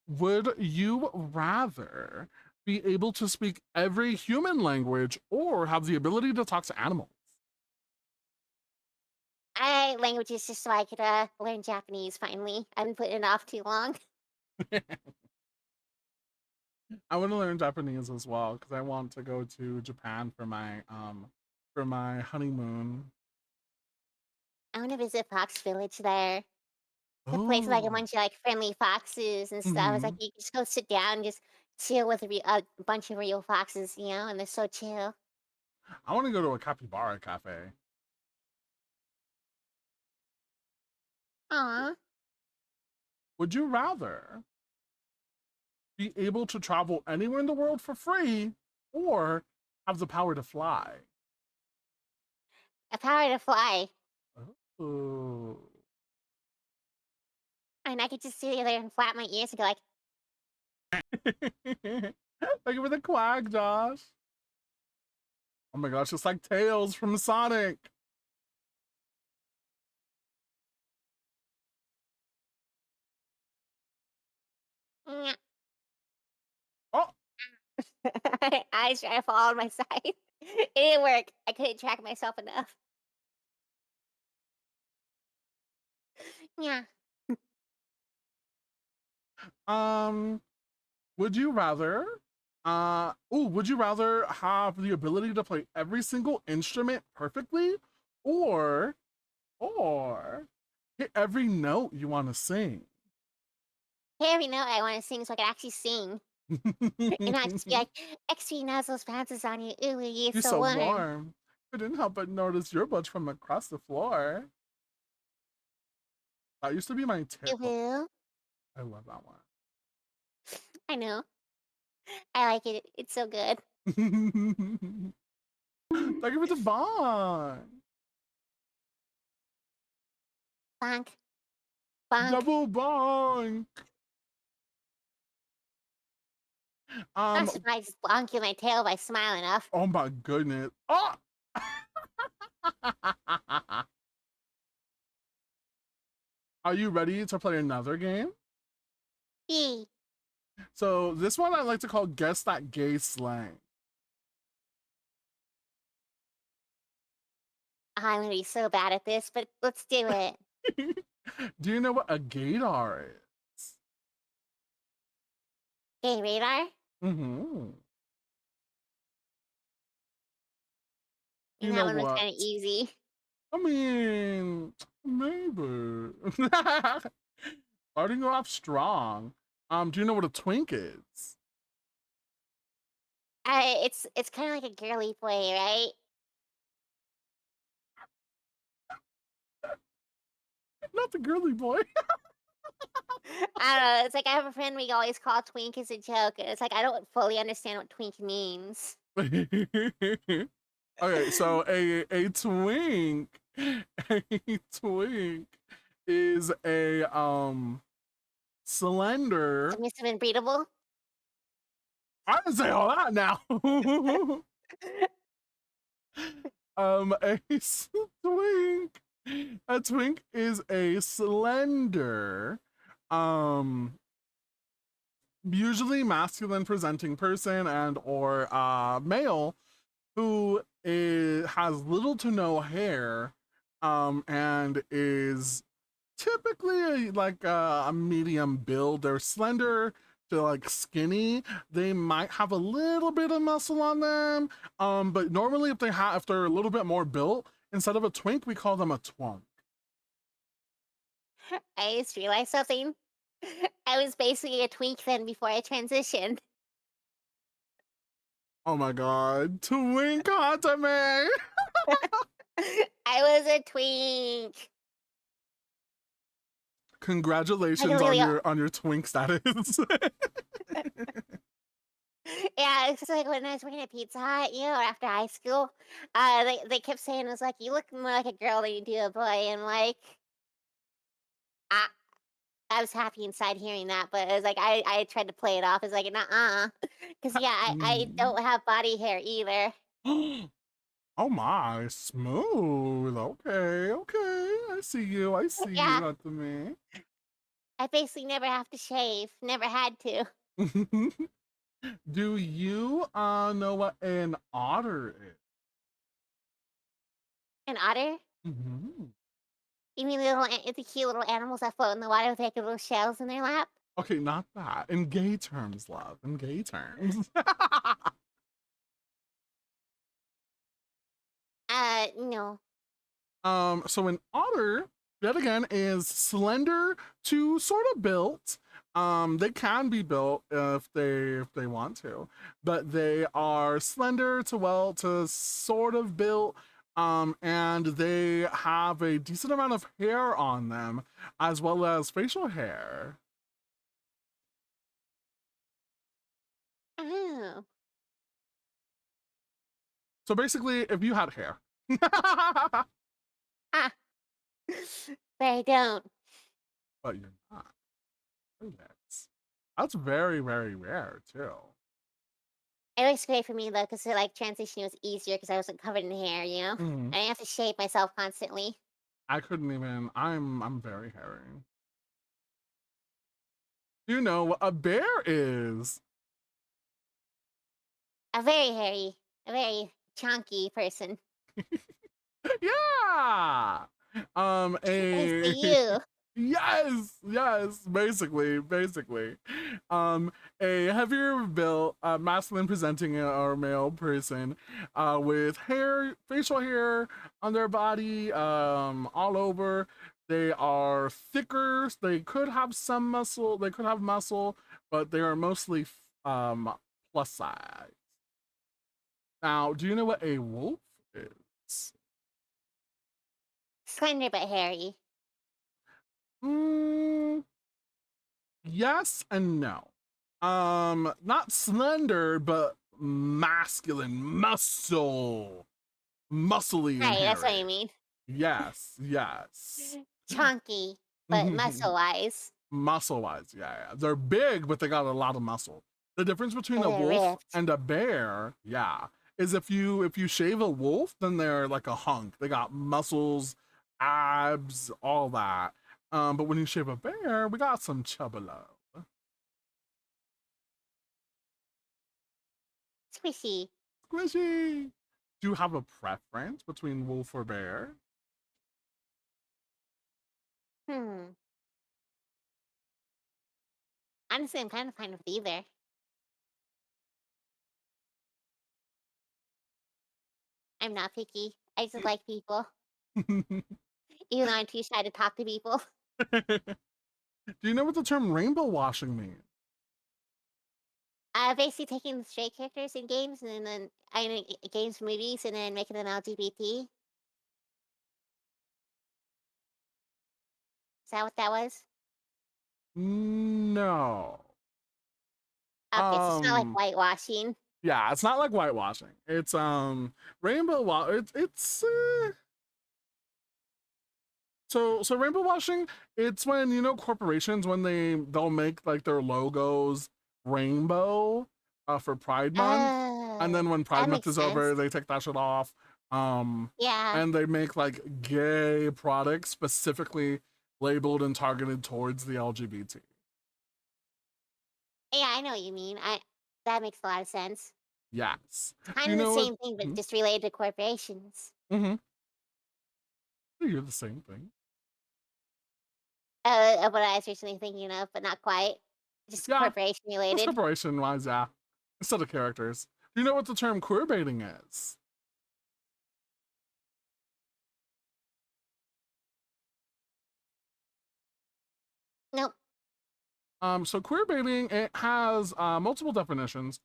S1: Would you rather be able to speak every human language or have the ability to talk to animals?
S2: I languages just so I could learn Japanese finally. I've been putting it off too long.
S1: I want to learn Japanese as well because I want to go to Japan for my honeymoon.
S2: I want to visit Fox Village there. The place with like a
S1: Oh,
S2: bunch of like friendly foxes and stuff. It's like
S1: hmm,
S2: you can just go sit down and just chill with a bunch of real foxes, you know, and they're so chill.
S1: I want to go to a capybara cafe.
S2: Aw.
S1: Would you rather be able to travel anywhere in the world for free or have the power to fly?
S2: A power to fly.
S1: Oh.
S2: And I could just sit there and flap my ears and go like,
S1: Thank you for the quack, Josh. Oh my gosh, it's like Tails from Sonic.
S2: "Nyeh."
S1: Oh,
S2: I was trying to fall on my side. It didn't work. I couldn't track myself enough. Yeah.
S1: um, would you rather would you rather have the ability to play every single instrument perfectly or hit every note you want to sing?
S2: Hey, every note I want to sing so I can actually sing. And not just be like, XP Nuzzles bounces on you. Ooh, you're
S1: You're
S2: so
S1: so
S2: warm.
S1: warm. Couldn't help but notice your butt from across the floor. That used to be my
S2: Ooh,
S1: tickle.
S2: ooh.
S1: I love that one.
S2: I know. I like it. It's so good.
S1: Thank you for the bond.
S2: Bonk. Bonk.
S1: Double bonk.
S2: I'm surprised I just bonk you in my tail by smiling enough.
S1: Oh my goodness. Oh! Are you ready to play another game?
S2: E.
S1: So this one I like to call Guess That Gay Slang.
S2: I'm gonna be so bad at this, but let's do it.
S1: Do you know what a gaydar is?
S2: Gay radar?
S1: Mm-hmm. You
S2: And that
S1: know
S2: one was
S1: what?
S2: kind of easy.
S1: I mean, maybe. Starting off strong. Do you know what a twink is?
S2: It's kind of like a girly boy, right?
S1: Not the girly boy.
S2: I don't know. It's like I have a friend we always call twink as a joke, and it's like I don't fully understand what twink means.
S1: Okay, so a twink, a twink is a slender.
S2: Submissive and breedable.
S1: I didn't say all that now. A twink. A twink is a slender, usually masculine presenting person and or male who has little to no hair, and is typically like a medium build. They're slender to like skinny. They might have a little bit of muscle on them, but normally if they're a little bit more built, instead of a twink, we call them a twunk.
S2: I just realized something. I was basically a twink then before I transitioned.
S1: Oh my god, twink Hatame!
S2: I was a twink.
S1: Congratulations
S2: really
S1: on your twink status.
S2: Yeah, it's just like when I was working at Pizza Hut, after high school, they kept saying it was like you look more like a girl than you do a boy, and like I I was happy inside hearing that, but it was like I tried to play it off as like nah, because yeah, I don't have body hair either.
S1: Oh my, smooth. Okay, okay. I see you. I see
S2: Yeah,
S1: you, Hatame.
S2: I basically never have to shave, never had to.
S1: Do you know what an otter is?
S2: An otter?
S1: Mhm.
S2: You mean the cute little animals that float in the water with like little shells in their lap?
S1: Okay, not that. In gay terms, love. In gay terms.
S2: No.
S1: So an otter, yet again, is slender to sort of built. They can be built if they want to, but they are slender to sort of built. And they have a decent amount of hair on them, as well as facial hair.
S2: Oh.
S1: So basically, if you had hair,
S2: Ah. But I don't.
S1: but you're not. Oh, that's very, very rare too.
S2: It was great for me though, because like transition was easier because I wasn't covered in hair,
S1: Mhm.
S2: I didn't have to shave myself constantly.
S1: I couldn't even. I'm very hairy. You know what a bear is?
S2: A very chunky person.
S1: Yeah.
S2: Nice to
S1: A
S2: you.
S1: yes, basically. Um, a heavier built, masculine presenting or male person, with facial hair on their body, all over. They are thicker. They could have some muscle. They could have muscle, but they are mostly plus size. Now, do you know what a wolf is?
S2: Slender but hairy.
S1: Mm, yes and no. Not slender, but masculine, muscly and
S2: Right, that's what I
S1: hairy.
S2: mean.
S1: Yes, yes.
S2: Chunky, but muscle-wise.
S1: Muscle wise, yeah. They're big, but they got a lot of muscle. The difference between
S2: And
S1: a
S2: they're
S1: wolf
S2: ripped.
S1: and a bear, yeah, is if you shave a wolf, then they're like a hunk. They got muscles, abs, all that. But when you shave a bear, we got some chubbalo.
S2: Squishy.
S1: Squishy. Do you have a preference between wolf or bear?
S2: Hmm. Honestly, I'm kind of fine with either. I'm not picky. I just like people, even though I'm too shy to talk to people.
S1: Do you know what the term rainbow washing means?
S2: Basically taking the straight characters in games and then I mean, games, movies, and then making them LGBT. Is that what that was?
S1: No.
S2: Okay, so it's not like
S1: Um,
S2: whitewashing.
S1: yeah, it's not like whitewashing. It's rainbow wa- it's so rainbow washing, it's when corporations when they'll make like their logos rainbow for Pride Month, and
S2: Oh,
S1: then when Pride
S2: that
S1: Month
S2: makes
S1: is
S2: sense.
S1: over, they take that shit off.
S2: Yeah.
S1: And they make like gay products specifically labeled and targeted towards the LGBT.
S2: Yeah, I know what you mean. That makes a lot of sense.
S1: Yes.
S2: It's
S1: Do
S2: kind
S1: you
S2: of the
S1: know what?
S2: same thing, but just related to corporations.
S1: Mm-hmm. You're the same thing.
S2: Of what I was recently thinking of, but not quite. Just
S1: Yeah,
S2: corporation
S1: just
S2: related.
S1: corporation wise, yeah. Instead of characters. Do you know what the term queer baiting is?
S2: Nope.
S1: So queer baiting, it has multiple definitions,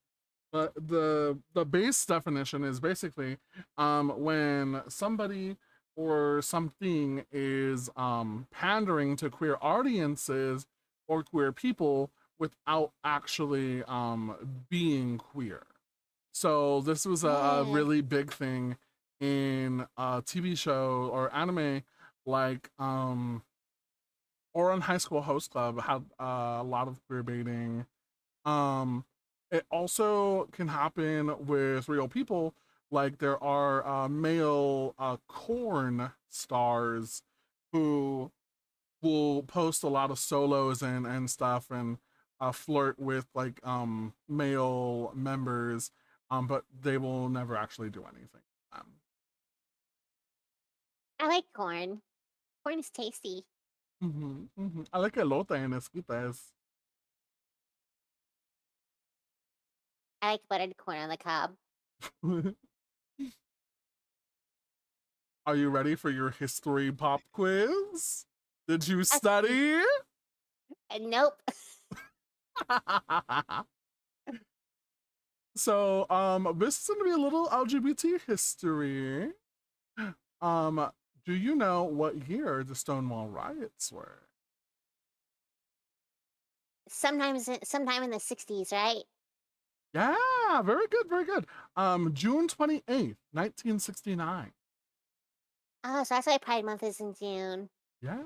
S1: but the base definition is basically when somebody or something is pandering to queer audiences or queer people without actually being queer. So this was a
S2: Yeah.
S1: really big thing in a TV show or anime like or on High School Host Club had a lot of queer baiting. Um, it also can happen with real people. Like there are male corn stars who will post a lot of solos and stuff and flirt with like male members, but they will never actually do anything.
S2: I like corn. Corn is tasty.
S1: I like elote and esquites.
S2: I like buttered corn on the cob.
S1: Are you ready for your history pop quiz? Did you
S2: That's
S1: study?
S2: nope.
S1: So, this is gonna be a little LGBT history. Um, do you know what year the Stonewall riots were?
S2: Sometime in the 60s, right?
S1: Yeah, very good, very good. June 28th, 1969.
S2: Oh, so that's why Pride Month is in June.
S1: Yeah.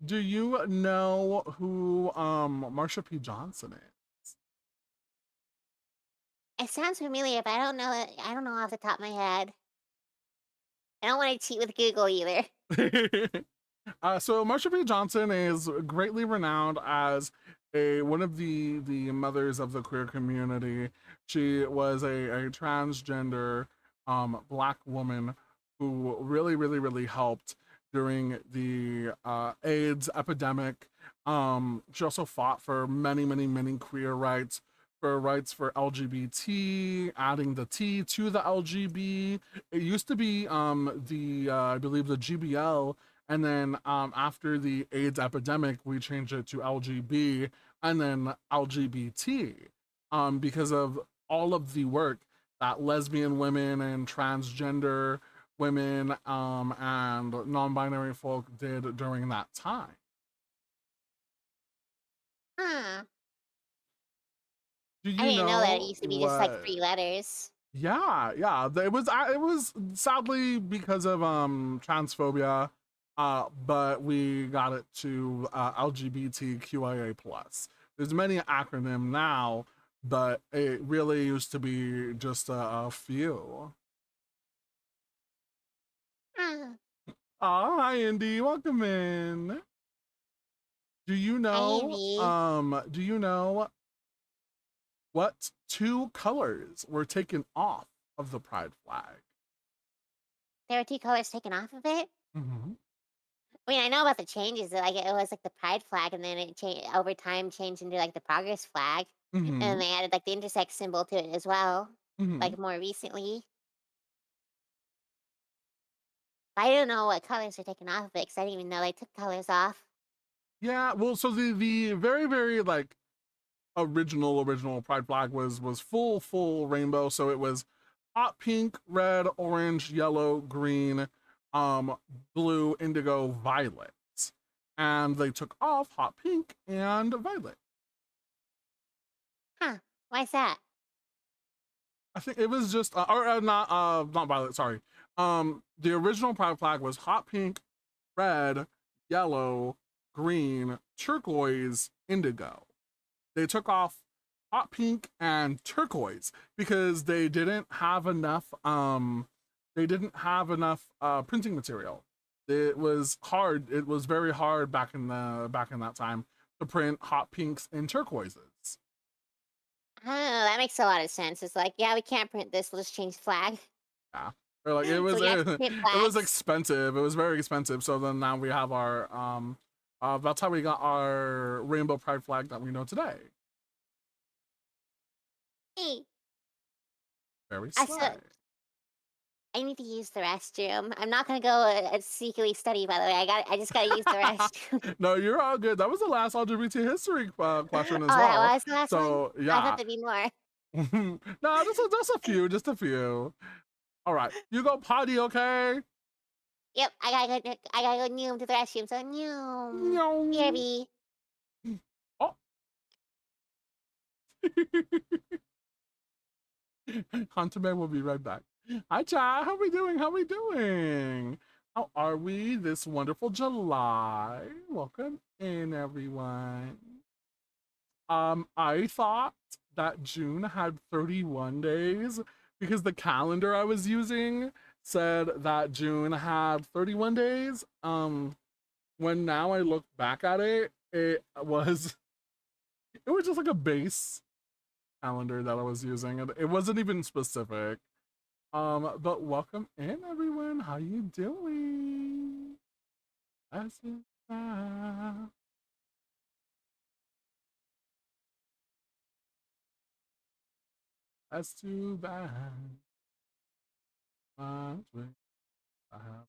S1: Do you know who Marsha P. Johnson is?
S2: It sounds familiar, but I don't know off the top of my head. I don't want to cheat with Google either.
S1: So Marsha P. Johnson is greatly renowned as one of the mothers of the queer community. She was a transgender black woman who really helped during the AIDS epidemic. She also fought for many queer rights, for rights for LGBT, adding the T to the LGB. It used to be the I believe the GBL, and then after the AIDS epidemic, we changed it to LGB, and then LGBT, because of all of the work that lesbian women and transgender women and non-binary folk did during that time.
S2: Huh.
S1: Do
S2: I
S1: you
S2: didn't know that it
S1: know
S2: used to be just like
S1: what?
S2: 3 letters.
S1: Yeah, yeah. It was sadly because of transphobia, but we got it to LGBTQIA plus. There's many acronym now, but it really used to be just a few.
S2: Huh.
S1: Oh, hi Indy, welcome in.
S2: Hi, Andy.
S1: Do you know what two colors were taken off of the pride flag?
S2: There were 2 colors taken off of it.
S1: Hmm.
S2: I mean, I know about the changes. Like it was like the pride flag, and then it changed over time, changed into like the progress flag, and then
S1: Hmm.
S2: they added like the intersex symbol to it as well,
S1: Hmm.
S2: like more recently. I don't know what colors are taken off of it because I didn't even know they took colors off.
S1: Yeah, well, so the very very like original pride flag was full rainbow. So it was hot pink, red, orange, yellow, green, um, blue, indigo, violet, and they took off hot pink and violet.
S2: Huh? Why's that?
S1: I think it was just or not violet. Sorry. The original pride flag was hot pink, red, yellow, green, turquoise, indigo. They took off hot pink and turquoise because they didn't have enough printing material. It was hard. It was very hard back in that time to print hot pinks and turquoises.
S2: Oh, that makes a lot of sense. It's like, yeah, we can't print this. Let's change the flag.
S1: Yeah. Or like
S2: So we have to print
S1: it was
S2: flags.
S1: expensive. It was very expensive. So then now we have our that's how we got our rainbow pride flag that we know today.
S2: Hey,
S1: Very
S2: I said
S1: slay.
S2: I need to use the restroom. I'm not gonna go secretly study. By the way, I just gotta use the restroom.
S1: No, you're all good. That was the last LGBT history question
S2: Oh,
S1: as
S2: that
S1: well.
S2: was the last one.
S1: So
S2: I thought
S1: yeah.
S2: there'd be more.
S1: No, just a few, just a few. All right, you go potty, okay?
S2: Yep, I gotta go noom to the restroom. So noom.
S1: No.
S2: BRB.
S1: Oh. Hunter Bear will be right back. Hi, chat. How we doing? How we doing? How are we this wonderful July? Welcome in, everyone. I thought that June had 31 days because the calendar I was using said that June had 31 days. When now I look back at it, it was just like a base calendar that I was using, and it wasn't even specific. But welcome in, everyone. How you doing? That's it. That's too bad. My dream, I have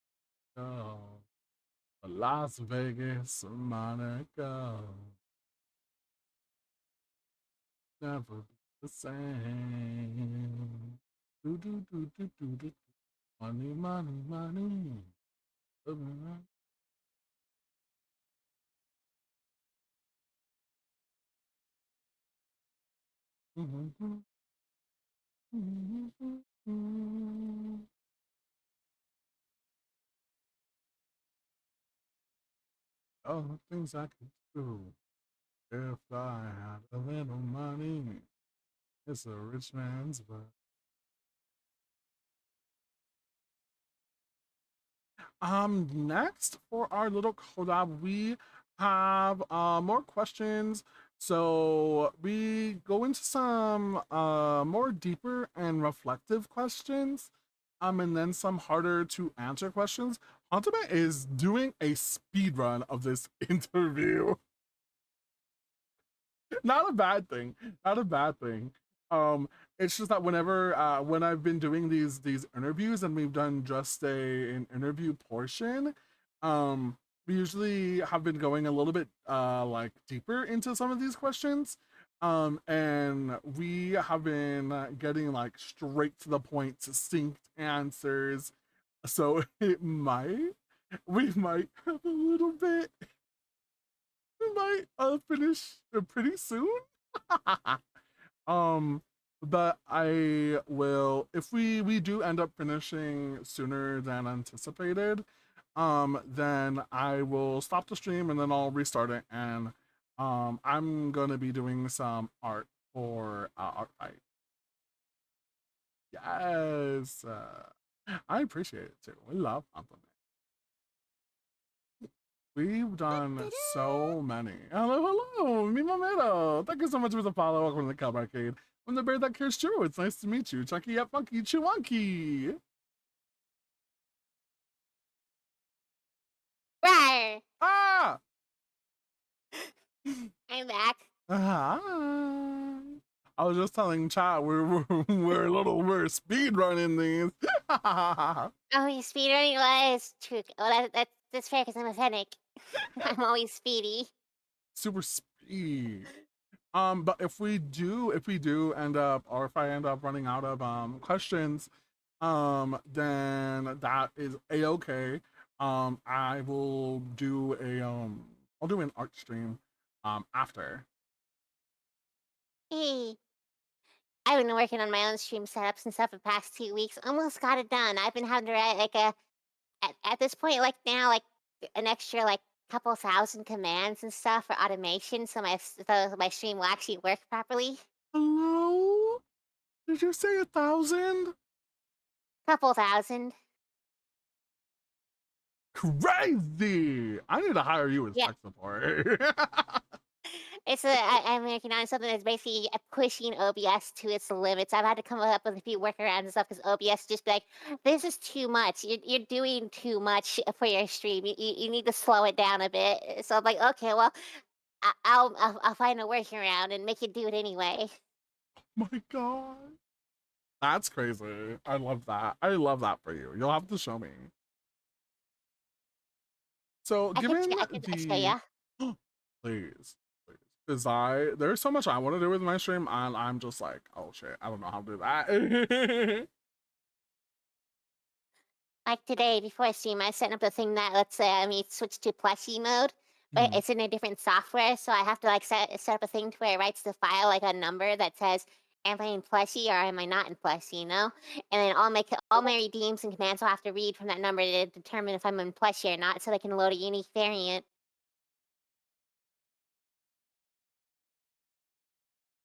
S1: to go. Las Vegas, Monaco. Never be the same. Do, do, do, do, do, do. Money, money, money. All the things I could do if I had a little money. It's a rich man's world. Next for our little collab, we have more questions. So we go into some more deeper and reflective questions, and then some harder to answer questions. Ultimate is doing a speed run of this interview. Not a bad thing. Not a bad thing. Um, it's just that whenever when I've been doing these interviews and we've done just an interview portion, we usually have been going a little bit like deeper into some of these questions. And we have been getting like straight to the point, succinct answers. So we might have a little bit, we might finish pretty soon. um, but I will, if we do end up finishing sooner than anticipated, then I will stop the stream and then I'll restart it, and I'm gonna be doing some art for Art Fight. Yes, I appreciate it too. We love compliments. We've done so many. Hello, hello, mi mamero. Thank you so much for the follow. Welcome to the Cub Arcade. I'm the bear that cares true. It's nice to meet you. Chunky yet funky, chewunky.
S2: Rawr!
S1: Ah!
S2: I'm back.
S1: Hi. I was just telling chat we're speed running these.
S2: Oh, you speedrunning was true. Well, that's fair because I'm a fennec. I'm always speedy.
S1: Super speed. But if we do end up, or if I end up running out of questions, then that is a-okay. I will do I'll do an art stream after.
S2: Hey, I've been working on my own stream setups and stuff the past 2 weeks. Almost got it done. I've been having to write like at this point, like now, like an extra like couple thousand commands and stuff for automation, so my stream will actually work properly.
S1: Hello? Did you say 1,000?
S2: Couple thousand.
S1: Crazy! I need to hire you as
S2: Yeah.
S1: tech support.
S2: I'm working on something that's basically pushing OBS to its limits. I've had to come up with a few workarounds and stuff because OBS just be like, this is too much. You're doing too much for your stream. You need to slow it down a bit. So I'm like, okay, well, I'll find a workaround and make it do it anyway.
S1: My God. That's crazy. I love that. I love that for you. You'll have to show me. So
S2: I
S1: given
S2: could show ya.
S1: please, because there's so much I want to do with my stream, and I'm just like, oh shit, I don't know how to do that.
S2: Like today, before I stream, I set up the thing that lets me switch to plushie mode, but
S1: Mhm.
S2: it's in a different software. So I have to like set up a thing to where it writes the file like a number that says, "Am I in plushie or am I not in plushie?" You know, and then all my redeems and commands will have to read from that number to determine if I'm in plushie or not, so they can load a unique variant.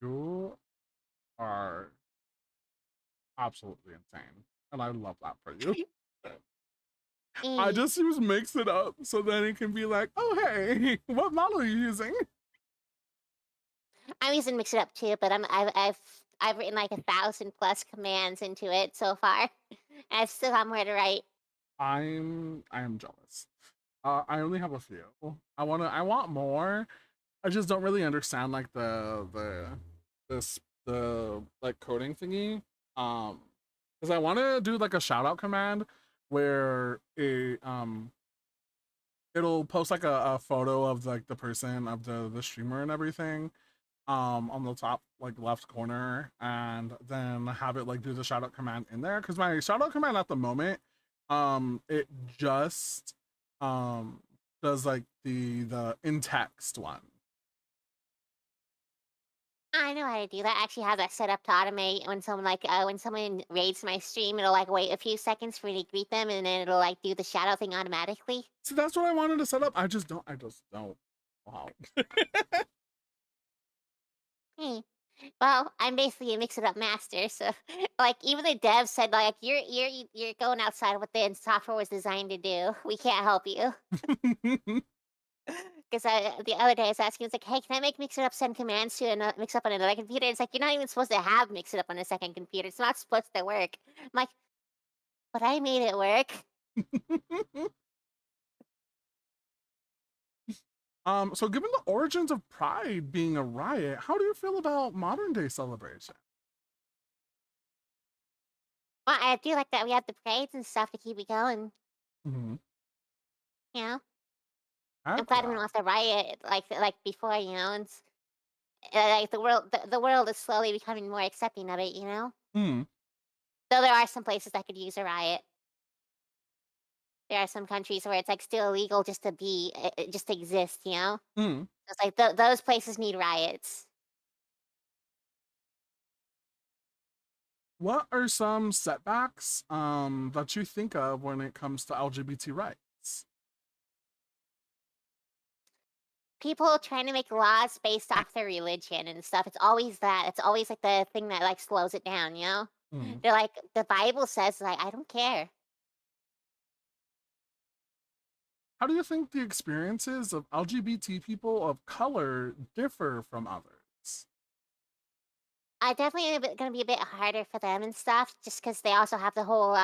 S1: You are absolutely insane, and I love that for you. I
S2: Mm.
S1: just use mix it up so then it can be like, oh hey, what model are you using?
S2: I'm using Mix It Up too, but I've written like 1,000 plus commands into it so far. And I've still got more to write.
S1: I am jealous. I only have a few. I want more. I just don't really understand like the like coding thingy. Because I want to do like a shout out command where it'll post like a photo of like the person of the streamer and everything on the top like left corner, and then have it like do the shout out command in there, because my shout out command at the moment it just um does like the in text one.
S2: I know how to do that. I actually have that set up to automate when someone raids my stream, it'll like wait a few seconds for me to greet them, and then it'll like do the shadow thing automatically.
S1: So that's what I wanted to set up. I just don't wow.
S2: Hey, well, I'm basically a mix it up master, so like even the devs said like you're going outside of what the software was designed to do. We can't help you. Because the other day I was asking, it's like, hey, can I make Mix It Up send commands to Mix Up on another computer? It's like, you're not even supposed to have Mix It Up on a second computer. It's not supposed to work. I'm like, but I made it work.
S1: So given the origins of Pride being a riot, how do you feel about modern day celebration?
S2: Well, I do like that we have the parades and stuff to keep it going,
S1: Mhm.
S2: you know? I'm
S1: Heck
S2: glad we
S1: yeah.
S2: don't have to riot like before, it's like the world is slowly becoming more accepting of it,
S1: Mm,
S2: Though there are some places that could use a riot. There are some countries where it's, like, still illegal just to be just to exist?
S1: mm.
S2: It's like those places need riots.
S1: What are some setbacks that you think of when it comes to LGBT rights?
S2: People trying to make laws based off their religion and stuff, it's always that. It's always, like, the thing that, like, slows it down?
S1: Mm.
S2: They're like, "The Bible says," like, "I don't care."
S1: How do you think the experiences of LGBT people of color differ from others?
S2: I definitely gonna be a bit harder for them and stuff just because they also have the whole,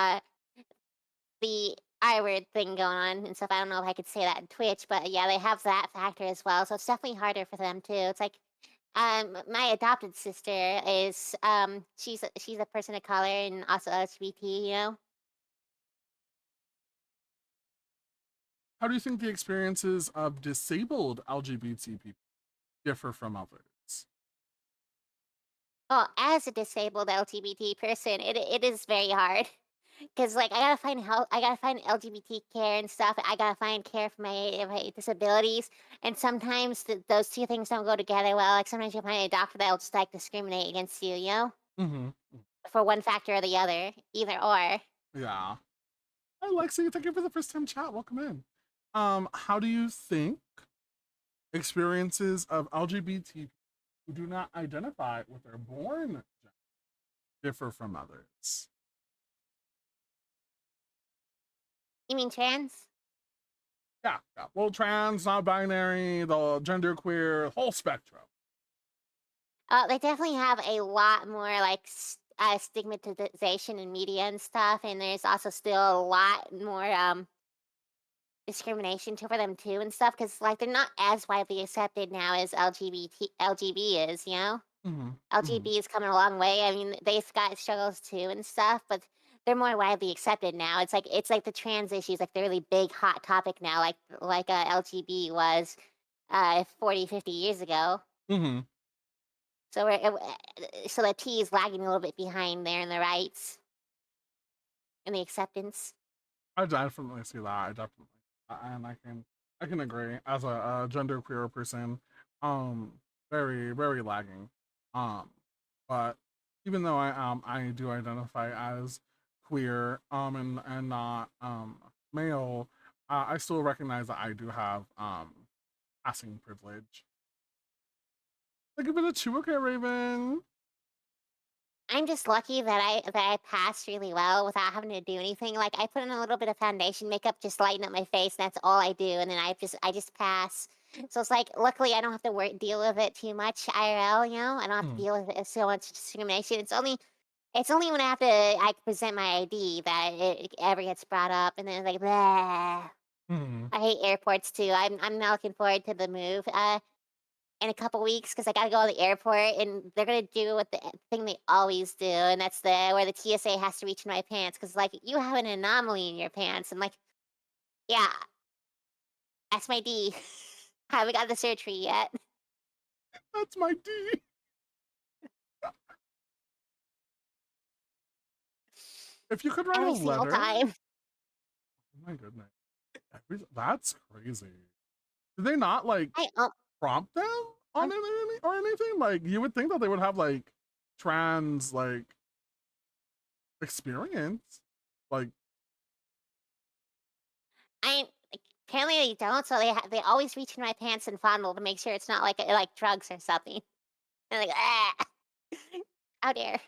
S2: the I word thing going on and stuff. I don't know if I could say that in Twitch, but yeah, they have that factor as well. So it's definitely harder for them too. It's like my adopted sister is she's a person of color and also LGBT.
S1: How do you think the experiences of disabled LGBT people differ from others?
S2: Well, as a disabled LGBT person, it is very hard. Cause like I gotta find help, I gotta find LGBT care and stuff. I gotta find care for my disabilities, and sometimes those two things don't go together well. Like sometimes you find a doctor that'll just like discriminate against you,
S1: Hmm.
S2: for one factor or the other, either or.
S1: Yeah. Hi, Lexi. Thank you for the first time chat. Welcome in. How do you think experiences of LGBT who do not identify with their born gender differ from others?
S2: You mean trans?
S1: Yeah, yeah. Well, trans, non-binary, the gender queer, whole spectrum.
S2: They definitely have a lot more like stigmatization in media and stuff, and there's also still a lot more discrimination for them too and stuff because like they're not as widely accepted now as LGB is.
S1: Hmm. Hmm.
S2: LGB is coming a long way. I mean, they've got struggles too and stuff, but they're more widely accepted now. It's like the trans issues, like the really big hot topic now, like LGB was 40, 50 years ago.
S1: Hmm.
S2: So so the T is lagging a little bit behind there in the rights and the acceptance.
S1: I definitely see that. I definitely, and I can agree as a gender queer person. Um, very very lagging. Um, but even though I do identify as queer and not male, I still recognize that I do have passing privilege. Thank you for the chew, okay, Raven.
S2: I'm just lucky that I passed really well without having to do anything. Like I put in a little bit of foundation makeup, just lighten up my face. That's all I do, and then I just pass. So it's like luckily I don't have to deal with it too much IRL. I don't have to
S1: Mm,
S2: deal with it so much discrimination. It's only when I present my ID that it ever gets brought up, and then it's like, blah.
S1: mm.
S2: I hate airports too. I'm not looking forward to the move. In a couple weeks because I gotta go to the airport and they're gonna do what the thing they always do, and that's where the TSA has to reach in my pants because like you have an anomaly in your pants. I'm like, yeah, that's my D. Haven't got the surgery yet.
S1: That's my D. If you could write a
S2: Every single
S1: letter,
S2: time.
S1: oh my goodness, that's crazy. Did they not like
S2: I
S1: prompt them on anything or anything? Like you would think that they would have like trans like experience. Like,
S2: I apparently they don't, so they always reach in my pants and fondle to make sure it's not like drugs or something. And like, ah, how dare.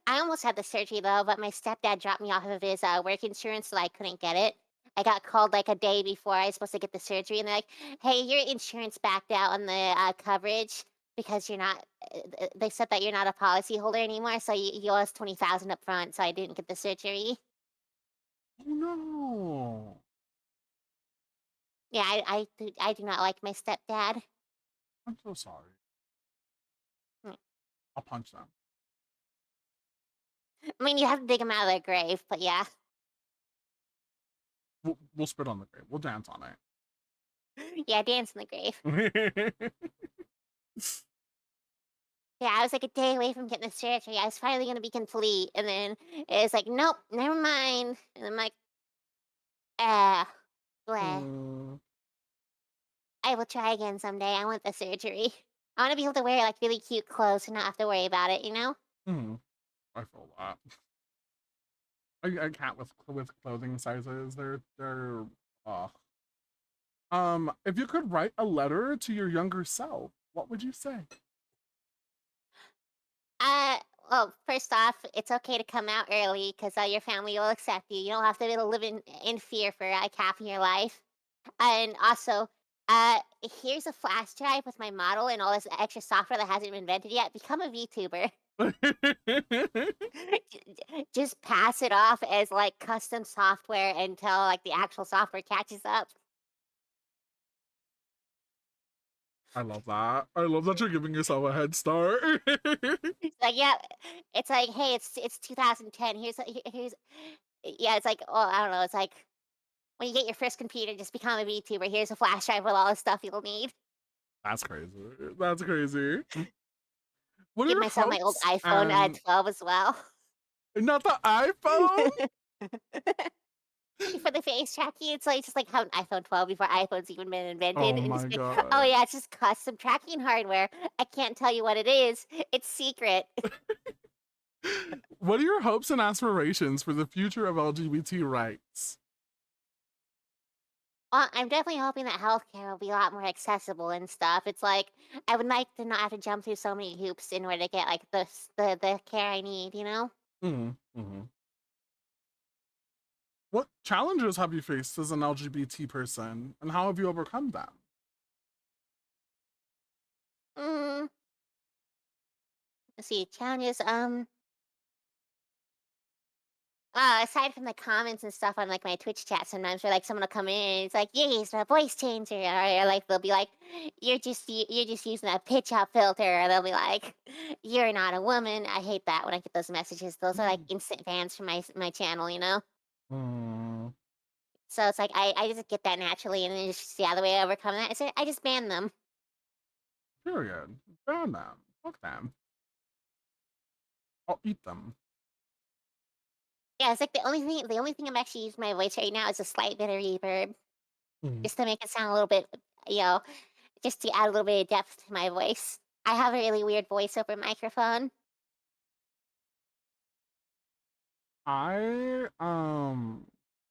S2: I almost had the surgery though, but my stepdad dropped me off of his work insurance, so I couldn't get it. I got called like a day before I was supposed to get the surgery, and they're like, "Hey, your insurance backed out on the coverage because you're not." They said that you're not a policy holder anymore, so you owe us 20,000 up front. So I didn't get the surgery.
S1: oh no.
S2: Yeah, I do not like my stepdad.
S1: I'm so sorry.
S2: Mm.
S1: I'll punch them.
S2: I mean, you have to dig him out of their grave, but yeah.
S1: We'll spit on the grave. We'll dance on it.
S2: Yeah, dance in the grave. Yeah, I was like a day away from getting the surgery. I was finally gonna be complete, and then it's like, nope, never mind. And I'm like, ah, bleh.
S1: Mm,
S2: I will try again someday. I want the surgery. I want to be able to wear like really cute clothes and not have to worry about it. You know?
S1: mm, I feel that. I can't with clothing sizes. They're uh if you could write a letter to your younger self, what would you say?
S2: Uh, well, first off, it's okay to come out early because your family will accept you. You don't have to be live in fear for like half of your life. And also, here's a flash drive with my model and all this extra software that hasn't been invented yet. Become a VTuber. Just pass it off as like custom software until like the actual software catches up.
S1: I love that. I love that you're giving yourself a head start.
S2: It's like, yeah, it's like, hey, it's 2010. Here's yeah, it's like, oh, I don't know. It's like when you get your first computer, just become a VTuber. Here's a flash drive with all the stuff you'll need.
S1: That's crazy. That's crazy. What are
S2: Give
S1: your
S2: myself my old
S1: hopes
S2: iPhone
S1: and
S2: 12 as well.
S1: not the iPhone?
S2: For the face tracking, it's like just like how an iPhone 12 before iPhone's even been invented,
S1: Oh
S2: and
S1: my
S2: just be, oh
S1: god.
S2: yeah, it's just custom tracking hardware. I can't tell you what it is. It's secret.
S1: What are your hopes and aspirations for the future of LGBT rights?
S2: Well, I'm definitely hoping that healthcare will be a lot more accessible and stuff. It's like I would like to not have to jump through so many hoops in order to get like the care I need. You know.
S1: Mm-hmm. What challenges have you faced as an LGBT person, and how have you overcome them?
S2: Mm, let's see challenges. Aside from the comments and stuff on like my Twitch chat, sometimes where like someone will come in and it's like, "Yeah, he's a voice changer," or like they'll be like, you're just using a pitch up filter," or they'll be like, "You're not a woman." I hate that when I get those messages. Those are like instant bans from my channel, you know.
S1: Mm,
S2: So it's like I just get that naturally, and then just yeah, the way I overcome that is I just ban them.
S1: period. Ban them. Fuck them. I'll eat them.
S2: Yeah, it's like the only thing I'm actually using my voice right now is a slight bit of reverb,
S1: Mm.
S2: just to make it sound a little bit, you know, just to add a little bit of depth to my voice. I have a really weird voiceover microphone.
S1: I don't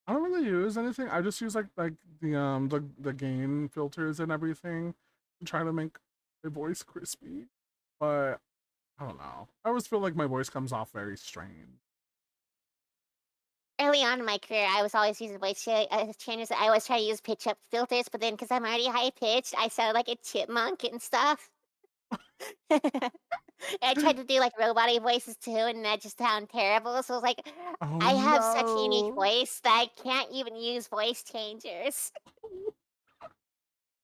S1: really use anything. I just use like the gain filters and everything to try to make my voice crispy. But I don't know. I always feel like my voice comes off very strained.
S2: Early on in my career, I was always using changers. I always try to use pitch up filters, but then because I'm already high pitched, I sound like a chipmunk and stuff. I tried to do like robotic voices too, and that just sound terrible. So I was like,
S1: Oh
S2: I have such a unique
S1: no.
S2: voice that I can't even use voice changers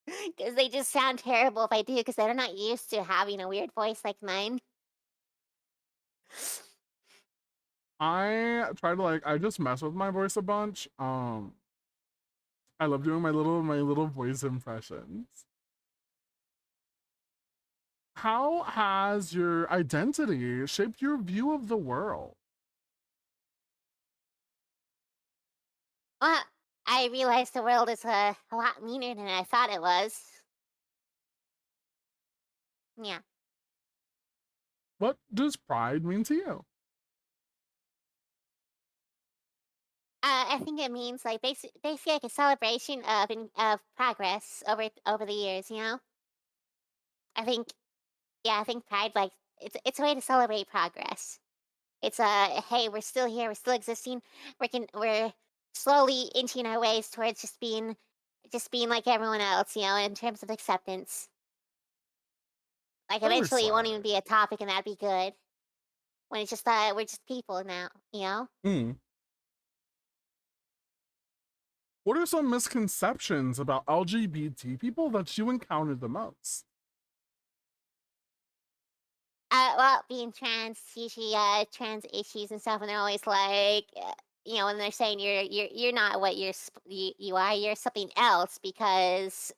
S2: because they just sound terrible if I do because they're not used to having a weird voice like mine.
S1: I try to I just mess with my voice a bunch. I love doing my little voice impressions. How has your identity shaped your view of the world?
S2: Well, I realized the world is a lot meaner than I thought it was. Yeah.
S1: What does pride mean to you?
S2: I think it means like basically like a celebration of progress over the years. You know, I think yeah, I think Pride like it's a way to celebrate progress. It's a hey, we're still here, we're still existing. We're slowly inching our ways towards just being like everyone else. You know, in terms of acceptance. Like eventually, it won't even
S1: Understood.
S2: be a topic, and that'd be good. When it's just we're just people now. You know.
S1: Mm. What are some misconceptions about LGBT people that you encountered the most?
S2: Well, being trans, usually, trans issues and stuff, and they're always like, you know, when they're saying you're not what you are, you're something else because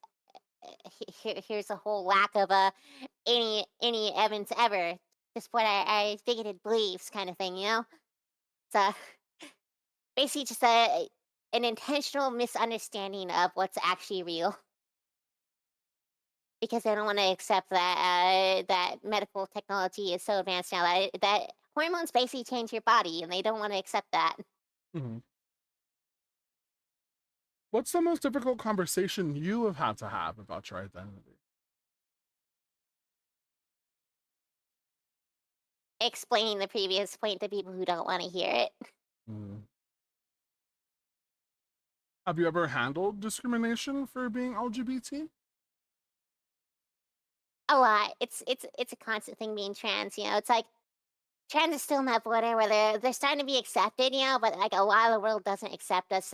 S2: here's a whole lack of any evidence ever, just what I bigoted beliefs kind of thing, you know. So basically, just an intentional misunderstanding of what's actually real because they don't want to accept that that medical technology is so advanced now that hormones basically change your body, and they don't want to accept that.
S1: Mhm. What's the most difficult conversation you have had to have about your identity?
S2: Explaining the previous point to people who don't want to hear it.
S1: Mm. Have you ever handled discrimination for being LGBT?
S2: A lot. It's a constant thing being trans. You know, it's like trans is still in that border where they're starting to be accepted. You know, but like a lot of the world doesn't accept us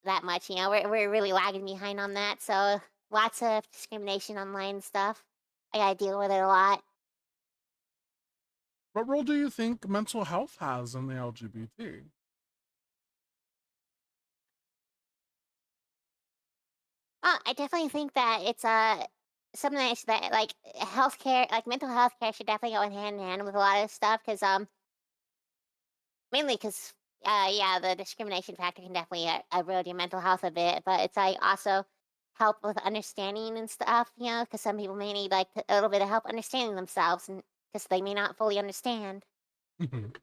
S2: that much. You know, we're really lagging behind on that. So lots of discrimination online and stuff. I gotta deal with it a lot.
S1: What role do you think mental health has in the LGBT?
S2: I definitely think that it's something that like healthcare, like mental health care, should definitely go hand in hand with a lot of stuff because mainly because yeah, the discrimination factor can definitely erode your mental health a bit, but it's like also help with understanding and stuff, you know, because some people may need like a little bit of help understanding themselves and because they may not fully understand.
S1: Mhm.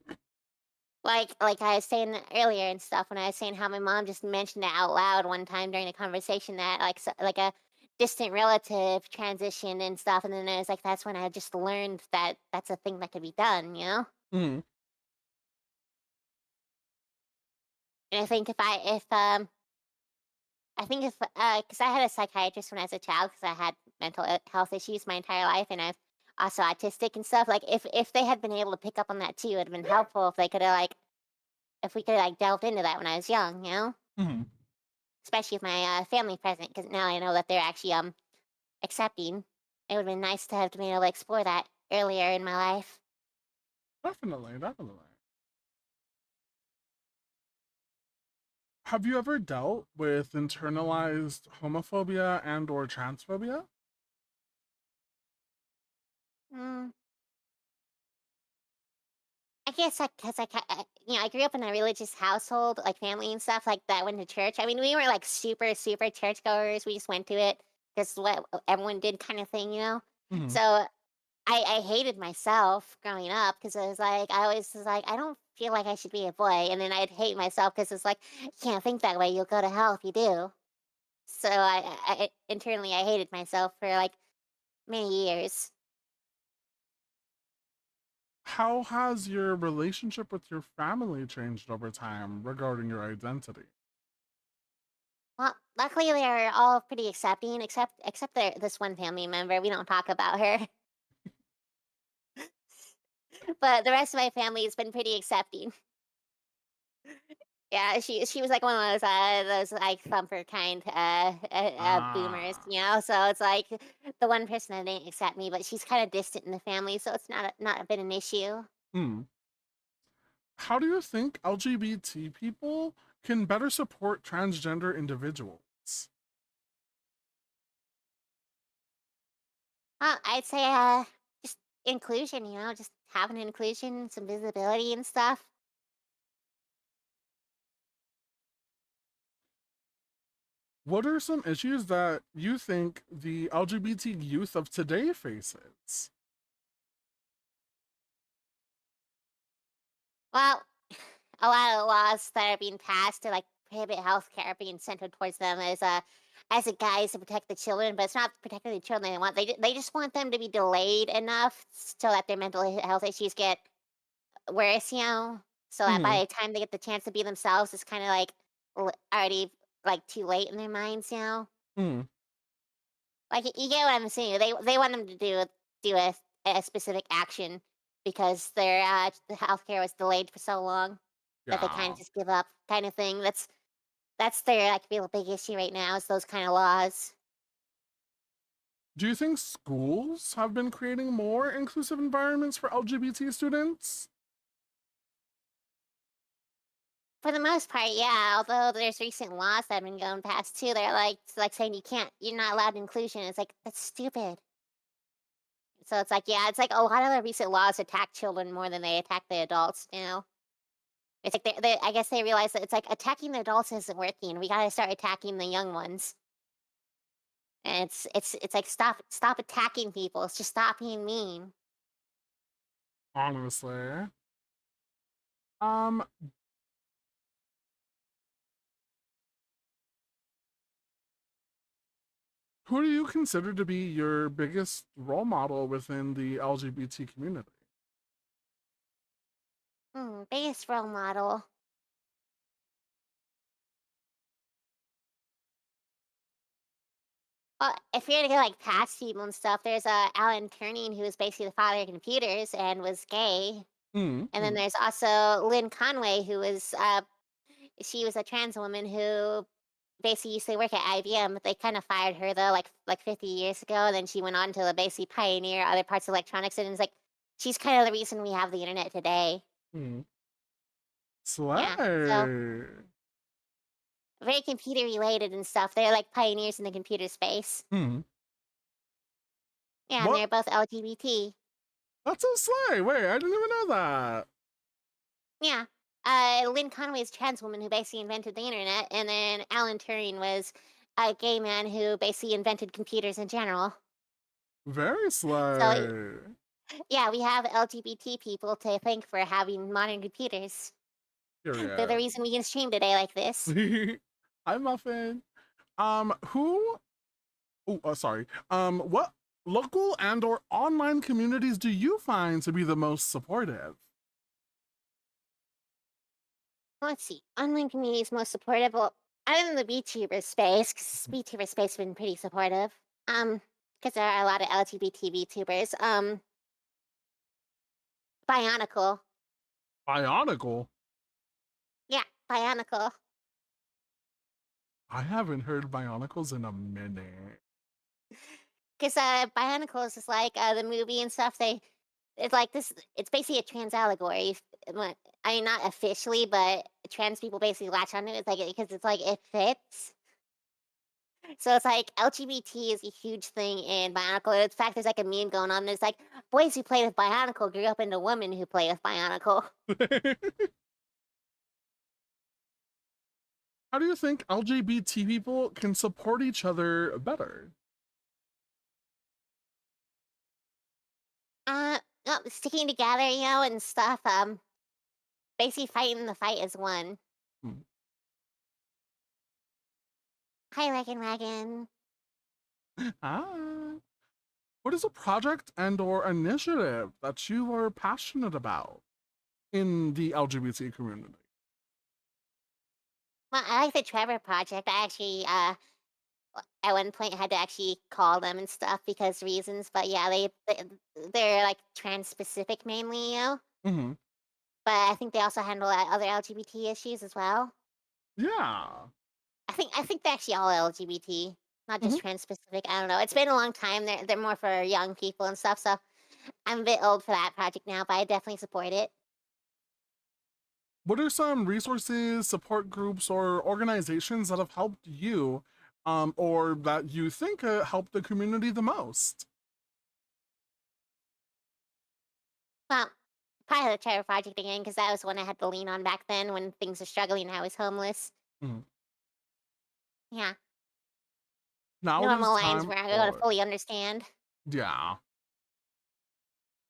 S2: Like I was saying earlier and stuff when I was saying how my mom just mentioned it out loud one time during a conversation that like a distant relative transitioned and stuff, and then it was like that's when I just learned that that's a thing that could be done, you know.
S1: Mhm.
S2: And I think I think if because I had a psychiatrist when I was a child because I had mental health issues my entire life, and I'm also autistic and stuff. Like if they had been able to pick up on that too, it'd have been helpful if they could have like if we could have like delved into that when I was young, you know.
S1: Mhm.
S2: Especially with my, family present, because now I know that they're actually, accepting. It would've been nice to have been able to explore that earlier in my life.
S1: Definitely, definitely. Have you ever dealt with internalized homophobia and or transphobia?
S2: Mm, I guess, like, 'cause you know, I grew up in a religious household, like, family and stuff like that, went to church. I mean, we were, like, super, super churchgoers, we just went to it because what everyone did kinda thing, you know?
S1: Mhm.
S2: So, I hated myself growing up because I was like I always was like, "I don't feel like I should be a boy," and then I'd hate myself because it's like, "You can't think that way, you'll go to hell if you do." So I internally, I hated myself for, like, many years.
S1: How has your relationship with your family changed over time regarding your identity?
S2: Well, luckily, they're all pretty accepting, except this one family member, we don't talk about her. But the rest of my family has been pretty accepting. Yeah, she was like one of those like thumper kind boomers,
S1: Ah.
S2: you know. So it's like the one person that didn't accept me, but she's kind of distant in the family, so it's not been an issue.
S1: Hmm. How do you think LGBT people can better support transgender individuals?
S2: I'd say just inclusion, you know, just having inclusion, some visibility and stuff.
S1: What are some issues that you think the LGBT youth of today faces?
S2: Well, a lot of laws that are being passed to like prohibit healthcare being centered towards them as a guise to protect the children, but it's not protecting the children they want. They just want them to be delayed enough so that their health issues get worse, you know, so that
S1: Hmm.
S2: by the time they get the chance to be themselves, it's kind of like already like too late in their minds, you know.
S1: Hmm.
S2: Like you get what I'm saying? They want them to do a specific action because their the healthcare was delayed for so long that they kind
S1: Yeah.
S2: of just give up, kind of thing. That's their like real big issue right now is those kind of laws.
S1: Do you think schools have been creating more inclusive environments for LGBT students?
S2: For the most part, yeah. Although there's recent laws that have been going past too. They're like saying you're not allowed inclusion. It's like that's stupid. So it's like, yeah, it's like a lot of the recent laws attack children more than they attack the adults. It's like I guess they realize that it's like attacking the adults isn't working. We got to start attacking the young ones. And it's like stop attacking people. It's just stop being mean.
S1: Honestly. Um, who do you consider to be your biggest role model within the LGBT community?
S2: Biggest role model. Well, if you're to go like past people and stuff, there's Alan Turing who was basically the father of computers and was gay,
S1: Mm,
S2: and then
S1: mm.
S2: there's also Lynn Conway who was she was a trans woman who basically used to work at IBM, but they kind of fired her though, like 50 years ago. And then she went on to basically pioneer other parts of electronics, and it's like she's kind of the reason we have the internet today.
S1: Mm.
S2: Yeah, so
S1: Slay.
S2: very computer related and stuff. They're like pioneers in the computer space.
S1: Mm.
S2: Yeah, and
S1: What?
S2: they're both LGBT.
S1: That's so slay. Wait, I didn't even know that.
S2: Yeah. Lynn Conway is a trans woman who basically invented the internet, and then Alan Turing was a gay man who basically invented computers in general.
S1: Very
S2: So
S1: slay.
S2: yeah, we have LGBT people to thank for having modern computers. They're the
S1: Period.
S2: reason we can stream today like this.
S1: Hi, Muffin. Who? Oh, sorry. What local and or online communities do you find to be the most supportive?
S2: Let's see. Online community is most supportive. Well, other than the VTuber space, because VTuber space has been pretty supportive. Because there are a lot of LGBT VTubers. Bionicle.
S1: Bionicle.
S2: Yeah, Bionicle.
S1: I haven't heard Bionicles in a minute.
S2: Because Bionicles is like the movie and stuff. It's like this. It's basically a trans allegory. I mean, not officially, but trans people basically latch onto it. It's like because it's like it fits. So it's like LGBT is a huge thing in Bionicle. In fact, there's like a meme going on. There's like boys who play with Bionicle grew up into women who play with Bionicle.
S1: How do you think LGBT people can support each other better?
S2: No, sticking together, and stuff. Basically fighting the fight as one.
S1: Hmm.
S2: Hi, Wagon.
S1: Ah. What is a project and or initiative that you are passionate about in the LGBT community?
S2: Well, I like the Trevor Project. I actually, at one point had to actually call them and stuff because reasons. But yeah, they're like trans specific mainly,
S1: Mm-hmm.
S2: But I think they also handle other LGBT issues as well.
S1: Yeah.
S2: I think they're actually all LGBT, not
S1: Mm-hmm.
S2: just trans specific. I don't know. It's been a long time. They're more for young people and stuff. So I'm a bit old for that project now, but I definitely support it.
S1: What are some resources, support groups, or organizations that have helped you, or that you think helped the community the most?
S2: Well, probably the Trevor Project again because that was one I had to lean on back then when things were struggling and I was homeless.
S1: Mhm.
S2: Yeah,
S1: Now it is
S2: normal lines
S1: time.
S2: where I gotta
S1: Oh,
S2: fully understand.
S1: yeah.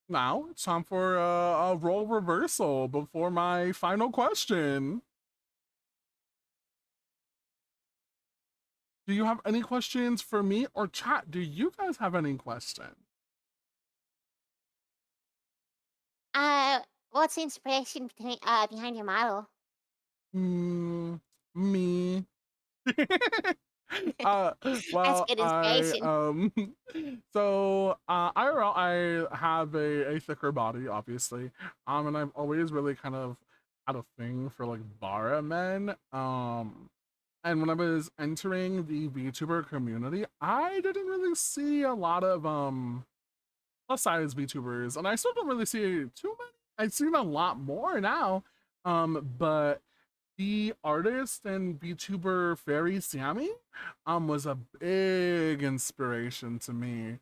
S1: Now it's time for a role reversal before my final question. Do you have any questions for me or chat? Do you guys have any questions?
S2: Uh, what's the inspiration behind your model?
S1: Me. uh
S2: That's
S1: well
S2: good
S1: I
S2: inspiration.
S1: so IRL I have a thicker body obviously, and I've always really kind of had a thing for like bara men, and when I was entering the VTuber community I didn't really see a lot of plus size VTubers, and I still don't really see too many. I've seen a lot more now, but the artist and VTuber Fairy Sammy was a big inspiration to me.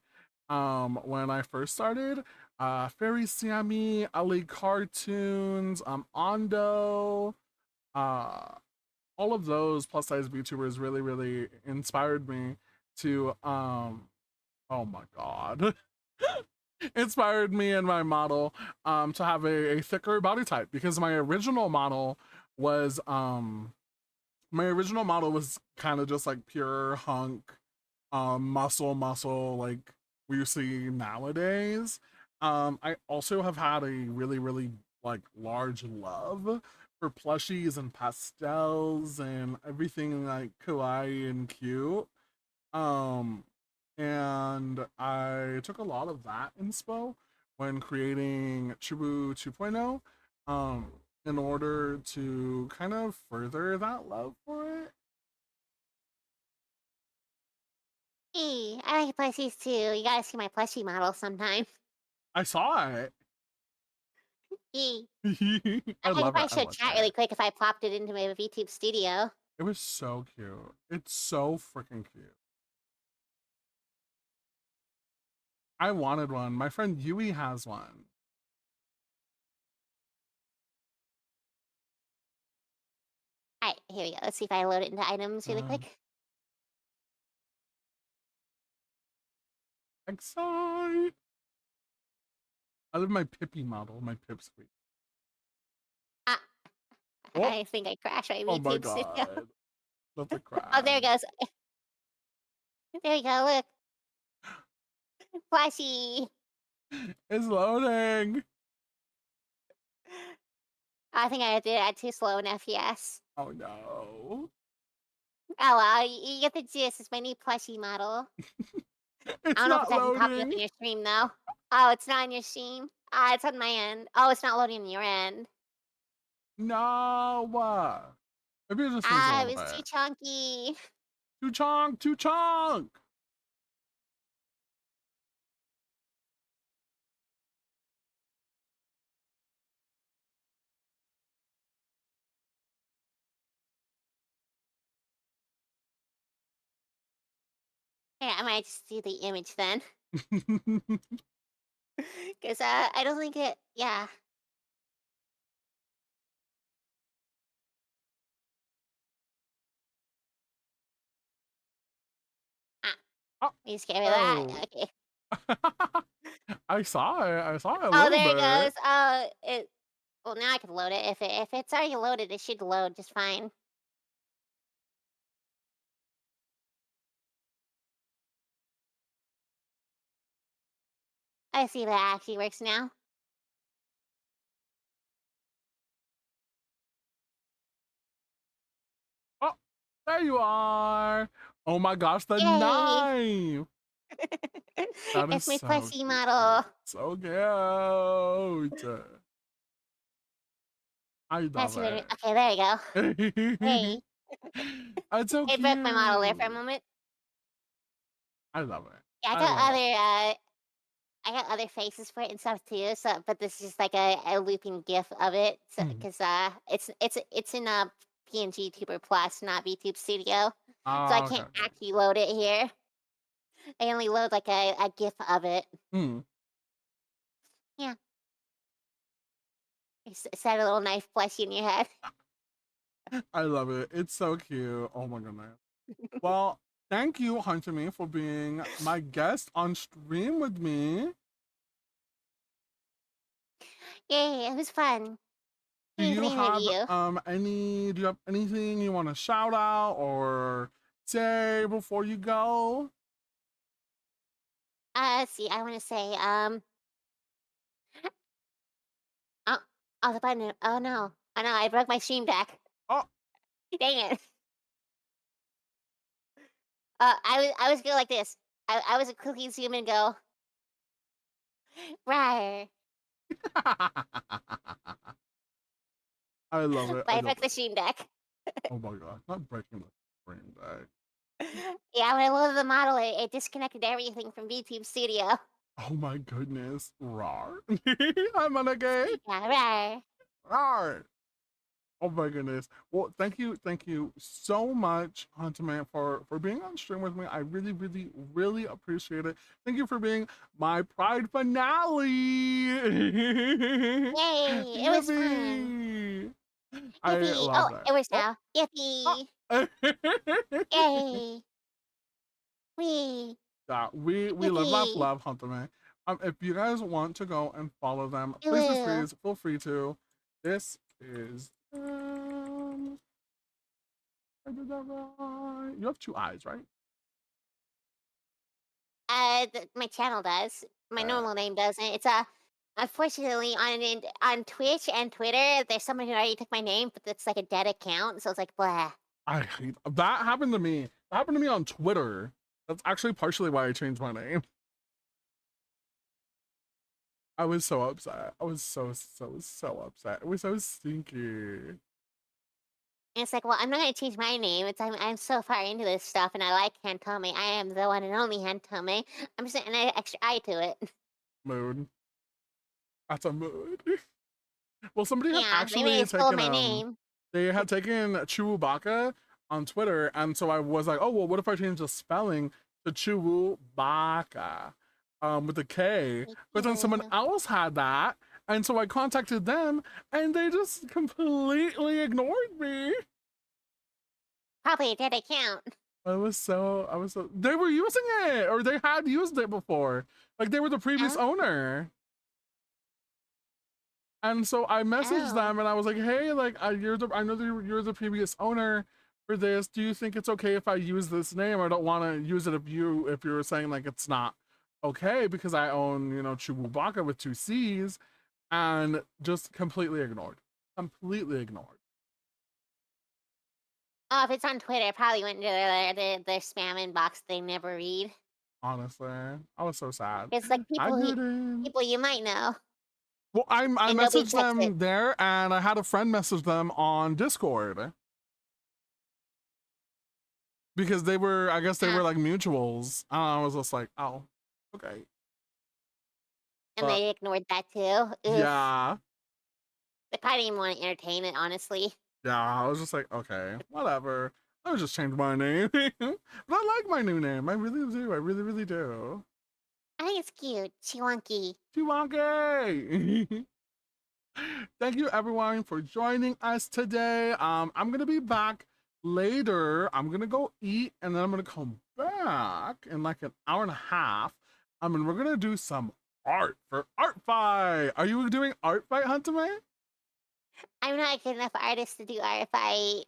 S1: When I first started, Fairy Sammy, LA Cartoons, Ondo, uh all of those plus size VTubers really inspired me to oh my god. Inspired me and my model to have a thicker body type because my original model was kind of just like pure hunk muscle like we see nowadays. I also have had a really like large love for plushies and pastels and everything like kawaii and cute. Um, and I took a lot of that inspo when creating Chibu 2.0 in order to kind of further that love for it.
S2: Hey, I like plushies too. You gotta see my plushie model sometime.
S1: I saw it.
S2: Hey,
S1: I
S2: I could
S1: love it.
S2: probably
S1: I
S2: show
S1: love
S2: chat
S1: it.
S2: really quick if I popped it into my VTube studio.
S1: It was so cute. It's so freaking cute. I wanted one. My friend Yui has one.
S2: Alright, here we go. Let's see if I load it into items really
S1: Um,
S2: quick.
S1: Excite. I love my Pippi model, my Pipsqueak.
S2: Ah,
S1: Oh,
S2: I think I crashed my
S1: oh my
S2: VTube studio.
S1: god. That's a
S2: Oh, there
S1: crash.
S2: it goes. There you go, look. Plushie.
S1: It's loading.
S2: I think I did it too slow in FPS.
S1: Oh no.
S2: Oh well, you get the gist. It's my new plushie model. I
S1: It's
S2: don't know if
S1: not
S2: it's actually popping up
S1: loading.
S2: in your stream though. Oh, it's not in your stream. Ah, it's on my end. Oh, it's not loading on your end.
S1: No. Maybe it just takes a
S2: Ah, it
S1: little
S2: was too
S1: bit.
S2: chunky.
S1: Too chonk, too chonk.
S2: Yeah, I might just do the image then. Because I don't think it, yeah. Ah,
S1: Oh,
S2: you scared me of that?
S1: oh.
S2: Okay.
S1: I saw it. I saw it a
S2: Oh,
S1: little
S2: there it
S1: bit.
S2: goes. Well, now I can load it. If it's already loaded, it should load just fine. I see that actually works now.
S1: Oh, there you are. Oh my gosh, the
S2: Yay!
S1: knife. That is
S2: It's my
S1: so
S2: plushie
S1: cute.
S2: model.
S1: So cute. I
S2: That's
S1: love
S2: really
S1: it.
S2: okay. There you go. Hey,
S1: That's so
S2: it broke my model there for a
S1: cute.
S2: moment.
S1: I love it.
S2: Yeah,
S1: I love it.
S2: I got other faces for it and stuff too. So, but this is just like a looping GIF of it. So,
S1: Mhm.
S2: because it's in a PNG Tuber Plus, not VTube Studio. So I
S1: Oh, okay.
S2: can't actually load it here. I only load like a GIF of it.
S1: Mm.
S2: Yeah. Set a little knife plushie in your head.
S1: I love it. It's so cute. Oh my goodness. Well, thank you, Hunter Me, for being my guest on stream with me.
S2: Yay, it was fun.
S1: Do
S2: Thanks for
S1: you
S2: the
S1: have
S2: interview.
S1: do you have anything you want to shout out or say before you go?
S2: Let's see. I want to say, oh, oh, the button. Oh no. Oh no, I broke my stream deck.
S1: Oh,
S2: Dang it. I was going like this. I was a cookie zoom and go, right.
S1: I love it.
S2: But
S1: I
S2: I
S1: love
S2: broke
S1: it.
S2: the stream deck.
S1: Oh my god, not breaking the screen back.
S2: Yeah, when I loaded the model, it disconnected everything from VTube Studio.
S1: Oh my goodness. Rar. I'm gonna get
S2: Yeah, right.
S1: rar. Oh my goodness. Well, thank you so much, Hunter Man, for being on stream with me. I really, really, really appreciate it. Thank you for being my Pride finale.
S2: Yay! It was fun.
S1: Yippee! I
S2: Yippee!
S1: love
S2: Oh,
S1: that.
S2: it was
S1: Oh,
S2: now. Yippee!
S1: oh.
S2: Yay! Wee!
S1: Yeah, we live, laugh,
S2: Yippee!
S1: love, Hunter Man. If you guys want to go and follow them,
S2: Ooh.
S1: feel free to. This is I did that right. You have two eyes, right?
S2: My channel does. My
S1: Uh,
S2: normal name doesn't. It's unfortunately on Twitch and Twitter. There's someone who already took my name, but it's like a dead account, so it's like blah.
S1: I hate that happened to me. That happened to me on Twitter. That's actually partially why I changed my name. I was so upset. I was so upset. It was so stinky.
S2: And it's like, well, I'm not gonna change my name. I'm so far into this stuff, and I like Hantome. I am the one and only Hantome. I'm just adding an extra I to it.
S1: Mood. That's a mood. Well, somebody had
S2: Yeah, they may
S1: actually
S2: have stolen
S1: taken
S2: my name.
S1: they had taken Chewbacca on Twitter, and so I was like, oh well, what if I change the spelling to Chewbacca, with a K?
S2: Me
S1: But then someone
S2: too.
S1: else had that, and so I contacted them, and they just completely ignored me.
S2: Probably a dead account.
S1: I was so. They were using it, or they had used it before. Like they were the previous
S2: Oh,
S1: owner. And so I messaged
S2: oh.
S1: them and I was like, "Hey, like I know that you're the previous owner for this. Do you think it's okay if I use this name? I don't want to use it if you're saying like it's not okay because I own, Chewbacca with two C's," and just completely ignored. Completely ignored.
S2: Oh, if it's on Twitter, it probably went into their spam inbox they never read.
S1: Honestly, I was so sad.
S2: It's like
S1: I
S2: people
S1: didn't.
S2: people you might know,
S1: Well, I
S2: and nobody
S1: messaged
S2: checks it.
S1: them there, and I had a friend message them on Discord because I guess they were
S2: Yeah,
S1: like mutuals. And I was just like, oh, okay.
S2: and
S1: But
S2: they ignored that too. Oof.
S1: yeah,
S2: They probably didn't even want to entertain it, honestly.
S1: I was just like, okay, whatever. I just changed my name. But I like my new name. I really do. I really, really do.
S2: I think it's cute. Chiwonky.
S1: Chiwonke! Thank you everyone for joining us today. I'm gonna be back later. I'm gonna go eat and then I'm gonna come back in like an hour and a half. And we're gonna do some art for Art Fight. Are you doing Art Fight, Hunter Man?
S2: I'm not a good enough artist to do art fight.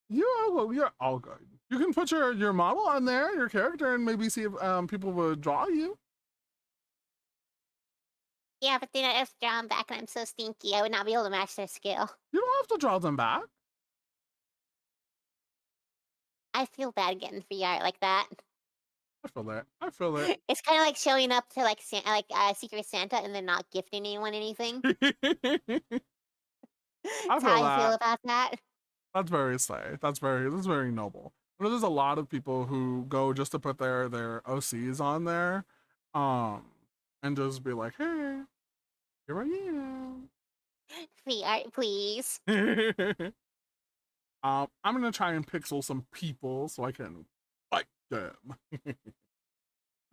S1: You're all good. You can put your model on there, your character, and maybe see if people would draw you.
S2: Yeah, but then I have to draw 'em back, and I'm so stinky. I would not be able to match their skill.
S1: You don't have to draw them back.
S2: I feel bad getting free art like that.
S1: I feel that. I feel it.
S2: It's kind of like showing up to Secret Santa and then not gifting anyone anything.
S1: I
S2: That's
S1: feel
S2: how I feel
S1: that.
S2: about that.
S1: That's very slay. That's very noble. I know there's a lot of people who go just to put their OCs on there, um, and just be like, "Hey, here I
S2: Free art, please.
S1: am." I'm gonna try and pixel some people so I can fight them.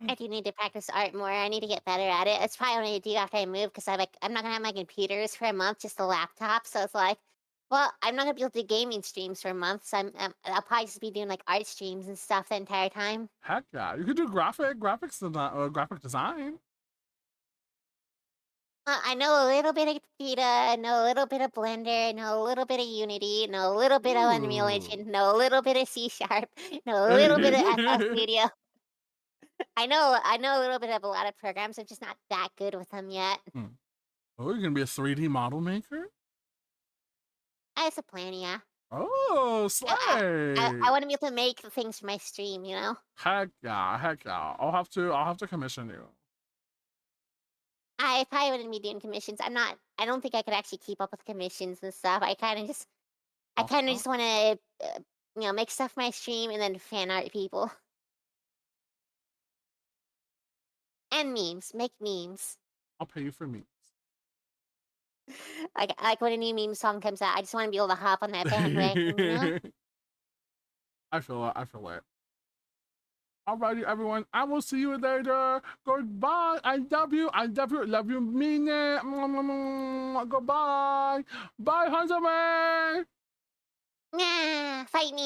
S2: I do need to practice art more. I need to get better at it. It's probably what I need to do after I move because I'm not gonna have my computers for a month, just a laptop. So it's like, well, I'm not gonna be able to do gaming streams for a month. So I'll probably just be doing like art streams and stuff the entire time.
S1: Heck yeah, you could do graphic design.
S2: I know a little bit of Vita, I know a little bit of Blender, I know a little bit of Unity, know a little bit of Unreal
S1: Ooh.
S2: Engine, know a little bit of C Sharp, know a little bit of FL Studio. I know a little bit of a lot of programs. I'm just not that good with them yet.
S1: Hmm. Oh, you're gonna be a 3D model maker?
S2: That's a plan, yeah.
S1: Oh,
S2: I
S1: slay!
S2: want to be able to make things for my stream, you know.
S1: Heck yeah, heck yeah. I'll have to commission you.
S2: I probably wouldn't be doing commissions. I'm not. I don't think I could actually keep up with commissions and stuff. I
S1: I'll,
S2: kind of
S1: I'll,
S2: just want to, make stuff for my stream and then fan art people and memes. Make memes.
S1: I'll pay you for me.
S2: Like when a new meme song comes out, I just want to be able to hop on that bandwagon. You know?
S1: I feel it. I feel it. Alrighty, everyone. I will see you later. Goodbye. I love you. I love you. Love you. Mean it. Goodbye. Bye, Hunter Man.
S2: Nah, fight me.